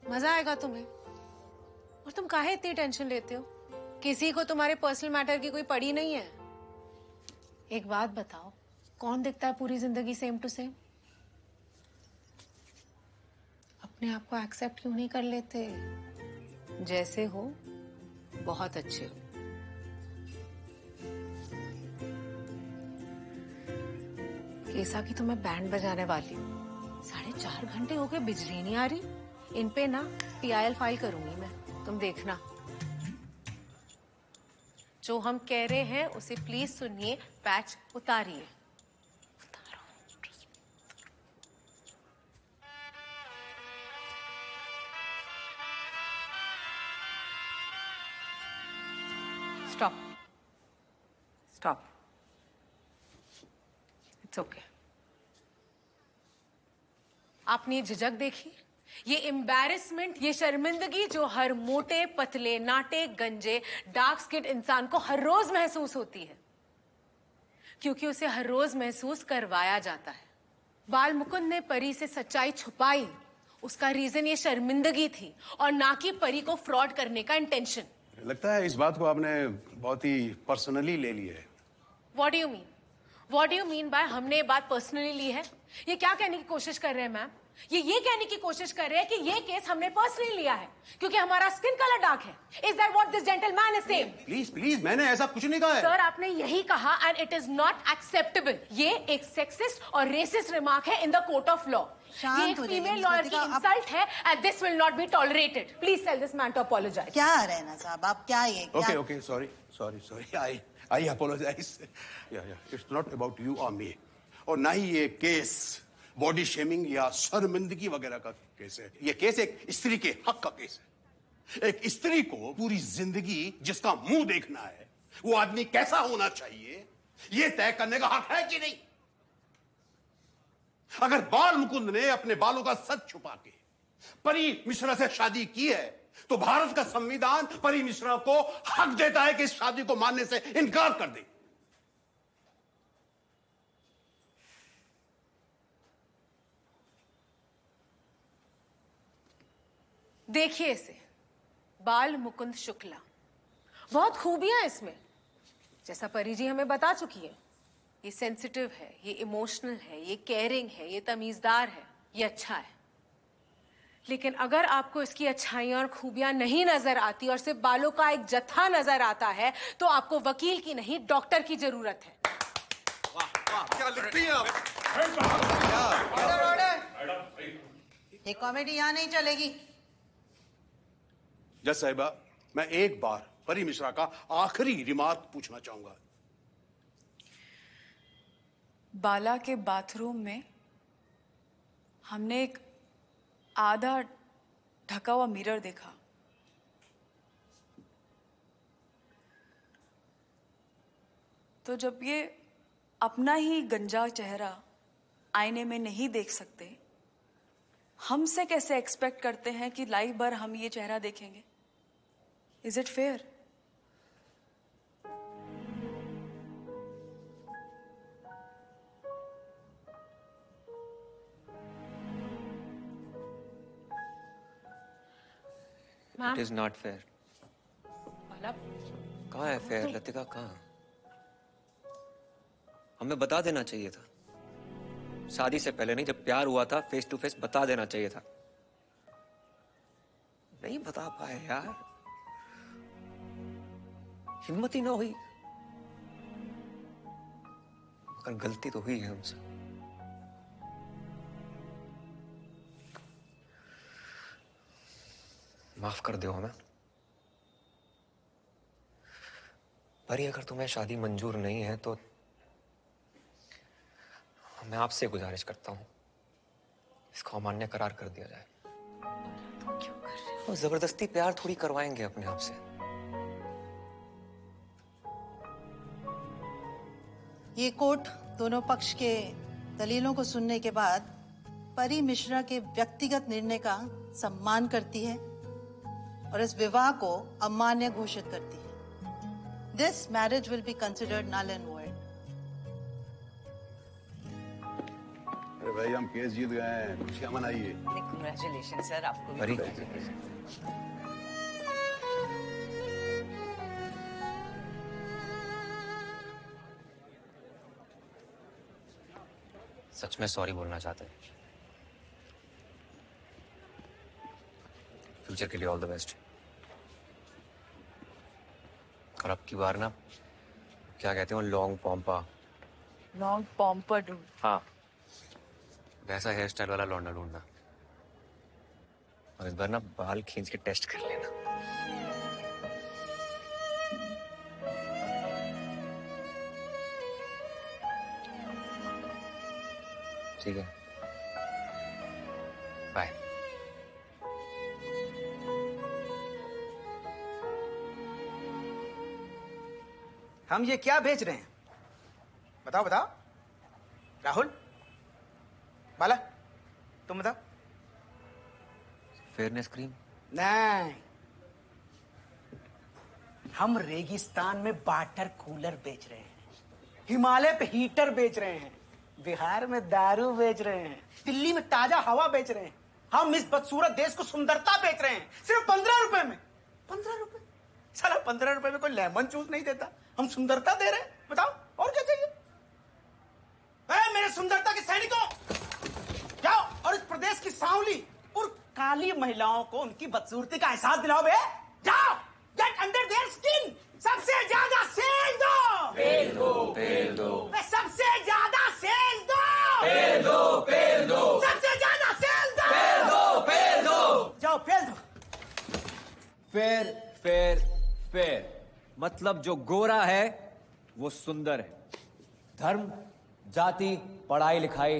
मजा आएगा तुम्हें। और तुम काहे इतनी टेंशन लेते हो? किसी को तुम्हारे पर्सनल मैटर की कोई पड़ी नहीं है। एक बात बताओ, कौन दिखता है पूरी जिंदगी सेम टू सेम? अपने आप को एक्सेप्ट क्यों नहीं कर लेते? जैसे हो बहुत अच्छे हो। केसा की तो मैं बैंड बजाने वाली हूँ। 4.5 घंटे हो गए, बिजली नहीं आ रही। इन पे ना PIL फाइल करूंगी मैं, तुम देखना। जो हम कह रहे हैं उसे प्लीज सुनिए, पैच उतारिए। Stop stop, it's okay. आपने ये झिझक देखी, ये एम्बैरेसमेंट, ये शर्मिंदगी जो हर मोटे पतले नाटे गंजे डार्क स्किन इंसान को हर रोज महसूस होती है, क्योंकि उसे हर रोज महसूस करवाया जाता है। बाल मुकुंद ने परी से सच्चाई छुपाई, उसका रीजन ये शर्मिंदगी थी और ना कि परी को फ्रॉड करने का इंटेंशन। लगता है इस बात को आपने बहुत ही पर्सनली ले लिया है। What do you mean? What do you mean by हमने ये बात पर्सनली ली है? ये क्या कहने की कोशिश कर रहे हैं मैम? ये कहने की कोशिश कर रहे हैं कि ये केस हमने पर्सनली लिया है क्योंकि हमारा स्किन कलर डार्क है। Is that what this gentleman is saying? Please please, मैंने ऐसा कुछ नहीं कहा है। सर आपने यही कहा and it is not acceptable। ये एक सेक्सिस्ट और रेसिस्ट रिमार्क है in the court of law। ये एक फीमेल लॉयर की इंसल्ट है and this will not be tolerated। Please tell this man to apologize। क्या रहना साहब, आप क्या ये okay okay, sorry, I apologise. It's not about you और मी, और ना ही ये केस बॉडी शेमिंग या शर्मिंदगी वगैरह का केस है। ये केस एक स्त्री के हक का केस है। एक स्त्री को पूरी जिंदगी जिसका मुंह देखना है, वो आदमी कैसा होना चाहिए, ये तय करने का हक है कि नहीं? अगर बाल मुकुंद ने अपने बालों का सच छुपा के परी मिश्रा से शादी की है, तो भारत का संविधान परी मिश्रा को हक देता है कि इस शादी को मानने से इनकार कर दे। देखिए इसे, बाल मुकुंद शुक्ला, बहुत खूबियां इसमें, जैसा परी जी हमें बता चुकी है। ये सेंसिटिव है, ये इमोशनल है, ये केयरिंग है, ये तमीजदार है, ये अच्छा है। लेकिन अगर आपको इसकी अच्छाइयां और खूबियां नहीं नजर आती और सिर्फ बालों का एक जत्था नजर आता है, तो आपको वकील की नहीं डॉक्टर की जरूरत है। क्या लिखती हैं आप? ये कॉमेडी यहाँ नहीं चलेगी। जज साहिबा, मैं एक बार परी मिश्रा का आखिरी रिमार्क पूछना चाहूंगा। बाला के बाथरूम में हमने एक आधा ढका हुआ मिरर देखा। तो जब ये अपना ही गंजा चेहरा आईने में नहीं देख सकते, हमसे कैसे एक्सपेक्ट करते हैं कि लाइफ भर हम ये चेहरा देखेंगे? Is it fair? It is not fair. बाला, कहाँ है अफेयर? लतिका कहाँ? हमें बता देना चाहिए था। शादी से पहले नहीं, जब प्यार हुआ था फेस टू फेस बता देना चाहिए था। नहीं बता पाए यार, हिम्मत ही ना हुई। मगर गलती तो हुई है हमसे। माफ कर दो हमें। परी, अगर तुम्हें शादी मंजूर नहीं है तो मैं आपसे गुजारिश करता हूं, इसको अमान्य करार कर दिया जाए। क्यों कर रहे हो? वो जबरदस्ती प्यार थोड़ी करवाएंगे अपने आप से। ये कोर्ट दोनों पक्ष के दलीलों को सुनने के बाद परी मिश्रा के व्यक्तिगत निर्णय का सम्मान करती है और इस विवाह को अमान्य घोषित करती है। This marriage will be considered null and void. अरे भाई, हम केस जीत गए हैं, खुशियां मनाइए। कांग्रेचुलेशन सर, आपको परी, सच में सॉरी बोलना चाहते हैं। फ्यूचर के लिए ऑल द बेस्ट। और अब की बार ना, क्या कहते हैं, लॉन्ग पॉम्पा। लॉन्ग पॉम्पाडूर। हाँ, वैसा हेयर स्टाइल वाला लौंडा ढूंढना। और इस बार ना बाल खींच के टेस्ट कर लेना। ठीक है, बाय। हम ये क्या बेच रहे हैं? बताओ बताओ। राहुल, बाला, तुम बताओ। Fairness cream? नहीं, हम रेगिस्तान में वाटर कूलर बेच रहे हैं, हिमालय पे हीटर बेच रहे हैं, बिहार में दारू बेच रहे हैं, दिल्ली में ताजा हवा बेच रहे हैं। हम इस बदसूरत देश को सुंदरता बेच रहे हैं, सिर्फ 15 रुपए में। 15 रुपए? साला 15 रुपए में कोई लेमन जूस नहीं देता, हम सुंदरता दे रहे हैं। बताओ और क्या चाहिए? मेरे सुंदरता के सैनिकों, जाओ और इस प्रदेश की सांवली और काली महिलाओं को उनकी बदसूरती का एहसास दिलाओ बे। जाओ, गेट अंडर देयर स्किन, सबसे ज्यादा सेल दो। पेल दो, पेल दो। सबसे ज्यादा सेल दो। पेल दो, पेल दो। सबसे ज्यादा सेल दो। पेल दो, पेल दो। जाओ पेल दो। फेयर फेयर फेयर मतलब जो गोरा है वो सुंदर है। धर्म, जाति, पढ़ाई लिखाई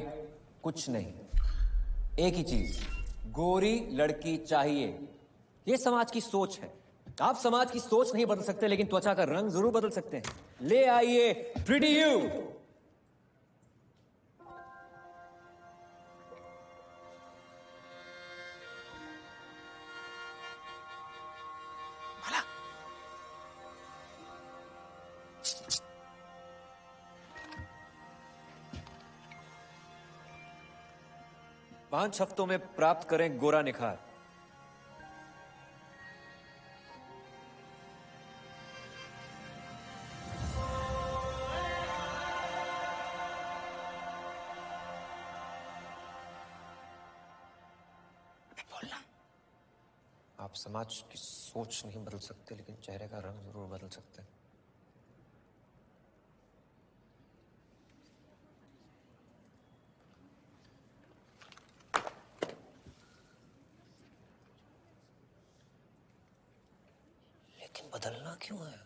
कुछ नहीं, एक ही चीज, गोरी लड़की चाहिए। ये समाज की सोच है। आप समाज की सोच नहीं बदल सकते, लेकिन त्वचा का रंग जरूर बदल सकते हैं। ले आइए प्रिटी यू। पांच हफ्तों में प्राप्त करें गोरा निखार। आप समाज की सोच नहीं बदल सकते, लेकिन चेहरे का रंग जरूर बदल सकते हैं। लेकिन बदलना क्यों है?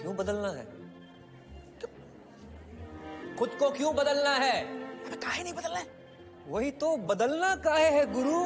क्यों बदलना है? खुद को क्यों बदलना है? काहे नहीं बदलना है? वही तो, बदलना काहे है गुरु?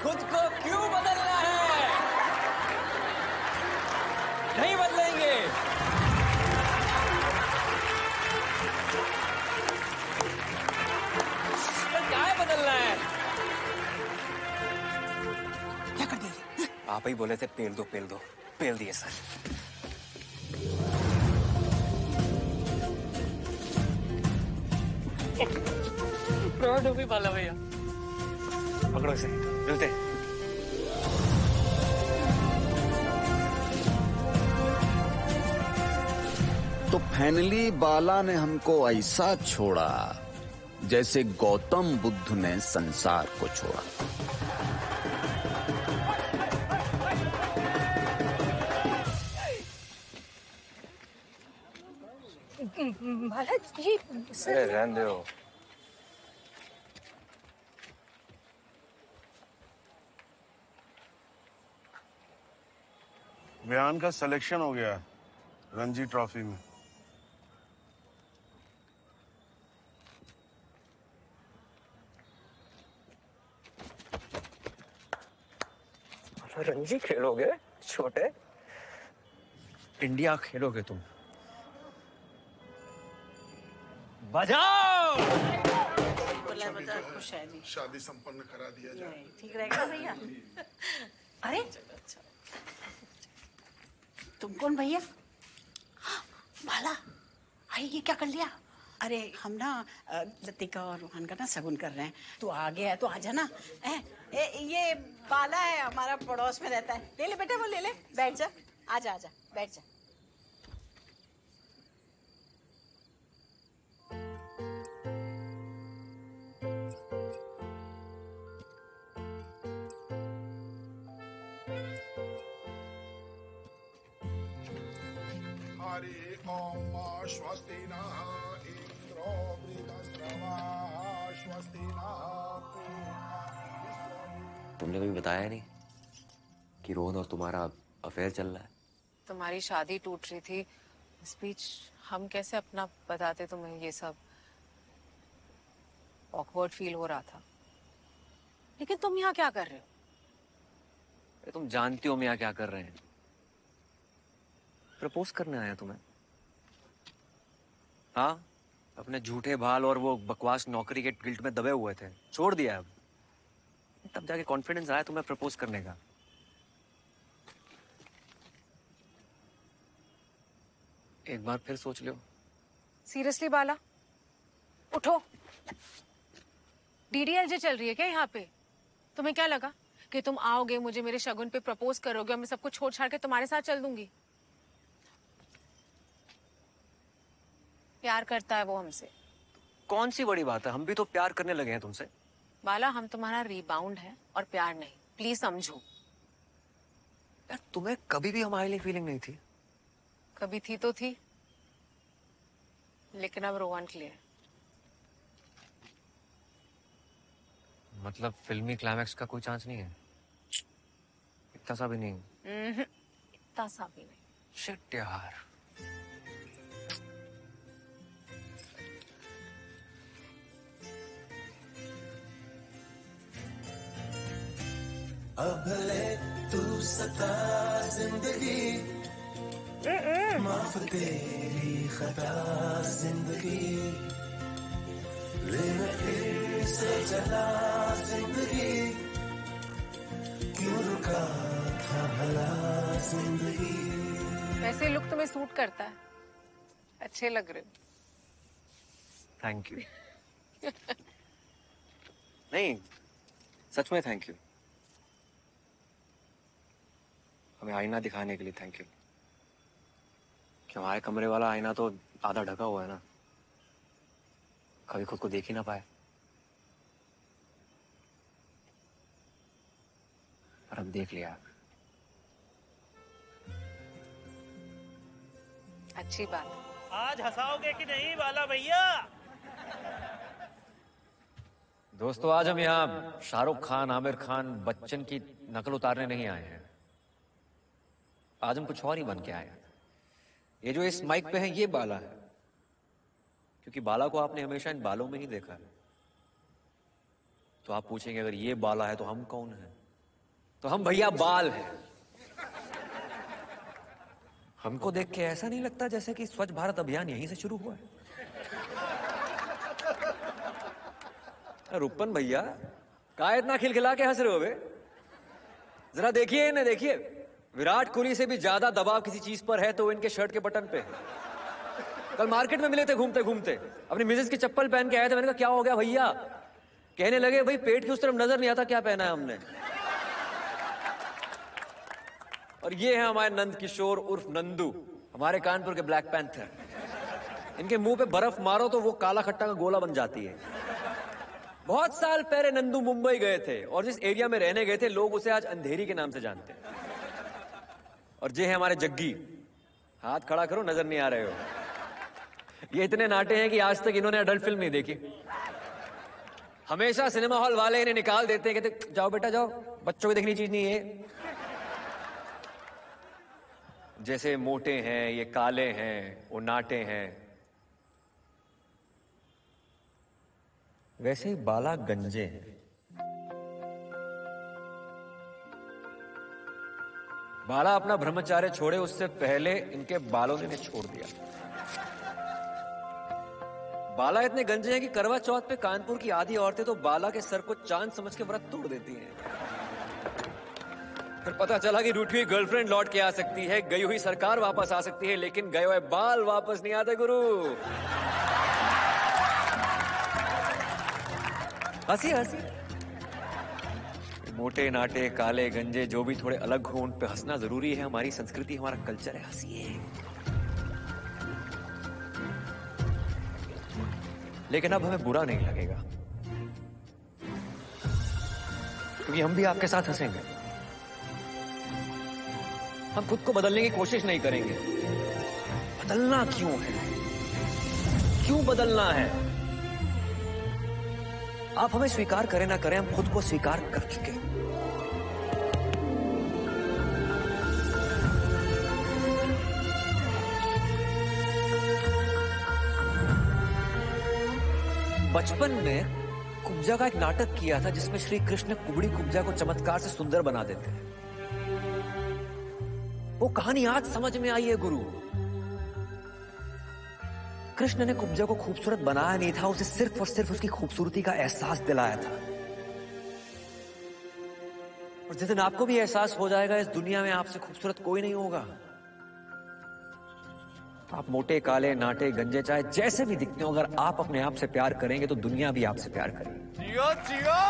खुद को क्यों बदलना है? नहीं बदलेंगे। क्या है बदलना है? क्या कर दिया? आप ही बोले थे पेल दो, पेल दो, पेल दिए सर। प्राउड हो भी बाला भैया। पकड़ो इसे, मिलते। तो फाइनली बाला ने हमको ऐसा छोड़ा जैसे गौतम बुद्ध ने संसार को छोड़ा। बाला ये अरे रहने दो। व्यान का सिलेक्शन हो गया रणजी ट्रॉफी में। रणजी खेलोगे छोटे? इंडिया खेलोगे तुम। बजाओ। खुश है जी। शादी संपन्न करा दिया जाए। ठीक रहेगा ना भैया? अरे तुम कौन भैया? बाला, अरे ये क्या कर लिया? अरे हम ना लतिका और रोहन का ना सगुन कर रहे हैं। तू आ गया है तो आजा ना। ये बाला है, हमारा पड़ोस में रहता है। ले ले बेटा, वो ले ले, बैठ जा। आजा आजा, बैठ जा। हरि ओम स्वस्ति नः इंद्रो वृद्धश्रवाः स्वस्ति नः। तुमने कभी बताया नहीं कि रोहन और तुम्हारा अफेयर चल रहा है? तुम्हारी शादी टूट रही थी, इस बीच हम कैसे अपना बताते तुम्हें? ये सब ऑकवर्ड फील हो रहा था। लेकिन तुम यहाँ क्या कर रहे हो? तुम जानती हो हम यहाँ क्या कर रहे हैं? प्रपोज करने आया तुम्हें। हाँ, अपने झूठे भाल और वो बकवास नौकरी के गिल्ट में दबे हुए थे, छोड़ दिया अब। तब जाके कॉन्फिडेंस आया तुम्हें प्रपोज करने का। एक बार फिर सोच लो। सीरियसली बाला, उठो। डीडीएलजे चल रही है क्या यहाँ पे? तुम्हें क्या लगा कि तुम आओगे, मुझे मेरे शगुन पे प्रपोज करोगे और मैं सब कुछ छोड़ छाड़ के तुम्हारे साथ चल दूंगी? प्यार करता है वो हमसे। कौन सी बड़ी बात है, हम भी तो प्यार करने लगे हैं तुमसे। बाला, हम तुम्हारा रीबाउंड है और प्यार नहीं, प्लीज समझो। यार तुम्हें कभी भी हमारे लिए फीलिंग नहीं थी? कभी थी तो थी, लेकिन अब रोहन के लिए। मतलब फिल्मी क्लाइमैक्स का कोई चांस नहीं है? इतना सा भी नहीं? इतना सा भी नहीं। शिट यार। अब ले तू सता जिंदगी, माफ तेरी खता जिंदगी, लेना फिर से चला जिंदगी, क्यों रुका था भला जिंदगी। वैसे लुक तुम्हें सूट करता है, अच्छे लग रहे हो। Thank you. नहीं, सच में थैंक यू। हमें आईना दिखाने के लिए थैंक यू। कि हमारे कमरे वाला आईना तो आधा ढका हुआ है ना, कभी खुद को देख ही ना पाए। पर अब देख लिया। अच्छी बात। आज हंसाओगे कि नहीं बाला भैया? दोस्तों, आज हम यहाँ शाहरुख खान, आमिर खान, बच्चन की नकल उतारने नहीं आए हैं। आज हम कुछ और ही बन के आए हैं। ये जो इस माइक पे है ये बाला है, क्योंकि बाला को आपने हमेशा इन बालों में ही देखा है। तो आप पूछेंगे अगर ये बाला है तो हम कौन हैं? तो हम भैया बाल हैं। हमको देख के ऐसा नहीं लगता जैसे कि स्वच्छ भारत अभियान यहीं से शुरू हुआ है। रूपन भैया, का इतना खिलखिला के हंस रहे हो बे? जरा देखिए इन्हें, देखिए। विराट कोहली से भी ज्यादा दबाव किसी चीज पर है तो इनके शर्ट के बटन पे है। कल मार्केट में मिले थे घूमते घूमते, अपनी मिसेज की चप्पल पहन के आए थे। मैंने कहा क्या हो गया भैया? कहने लगे भाई पेट की उस तरफ नजर नहीं आता क्या पहना है हमने। और ये है हमारे नंद किशोर उर्फ नंदू, हमारे कानपुर के ब्लैक पैंथर। इनके मुंह पे बर्फ मारो तो वो काला खट्टा का गोला बन जाती है। बहुत साल पहले नंदू मुंबई गए थे और जिस एरिया में रहने गए थे लोग उसे आज अंधेरी के नाम से जानते हैं। और ये है हमारे जग्गी, हाथ खड़ा करो, नजर नहीं आ रहे हो। ये इतने नाटे हैं कि आज तक इन्होंने अडल्ट फिल्म नहीं देखी। हमेशा सिनेमा हॉल वाले इन्हें निकाल देते हैं, कहते जाओ बेटा जाओ, बच्चों को देखनी चीज नहीं है। जैसे मोटे हैं, ये काले हैं, वो नाटे हैं, वैसे ही बाला गंजे हैं। बाला अपना ब्रह्मचार्य छोड़े उससे पहले इनके बालों ने इन्हें छोड़ दिया। बाला इतने गंजे हैं कि करवा चौथ पे कानपुर की आधी औरतें तो बाला के सर को चांद समझ के व्रत तोड़ देती हैं। फिर पता चला कि रूठी हुई गर्लफ्रेंड लौट के आ सकती है, गई हुई सरकार वापस आ सकती है, लेकिन गए हुए बाल वापस नहीं आते गुरु। हंसी हंसी। मोटे नाटे काले गंजे जो भी थोड़े अलग हो उन पे हंसना जरूरी है। हमारी संस्कृति, हमारा कल्चर है, हंसिए। लेकिन अब हमें बुरा नहीं लगेगा क्योंकि हम भी आपके साथ हंसेंगे। हम खुद को बदलने की कोशिश नहीं करेंगे। बदलना क्यों है? क्यों बदलना है? आप हमें स्वीकार करें ना करें, हम खुद को स्वीकार कर चुके हैं। बचपन में कुब्जा का एक नाटक किया था जिसमें श्री कृष्ण कुबड़ी कुब्जा को चमत्कार से सुंदर बना देते हैं। वो कहानी आज समझ में आई है गुरु। कृष्ण ने कुब्जा को खूबसूरत बनाया नहीं था, उसे सिर्फ और सिर्फ उसकी खूबसूरती का एहसास दिलाया था। और जिस दिन आपको भी एहसास हो जाएगा इस दुनिया में आपसे खूबसूरत कोई नहीं होगा, आप मोटे काले नाटे गंजे चाहे जैसे भी दिखते हो, अगर आप अपने आप से प्यार करेंगे तो दुनिया भी आपसे प्यार करेगी। जियो जियो।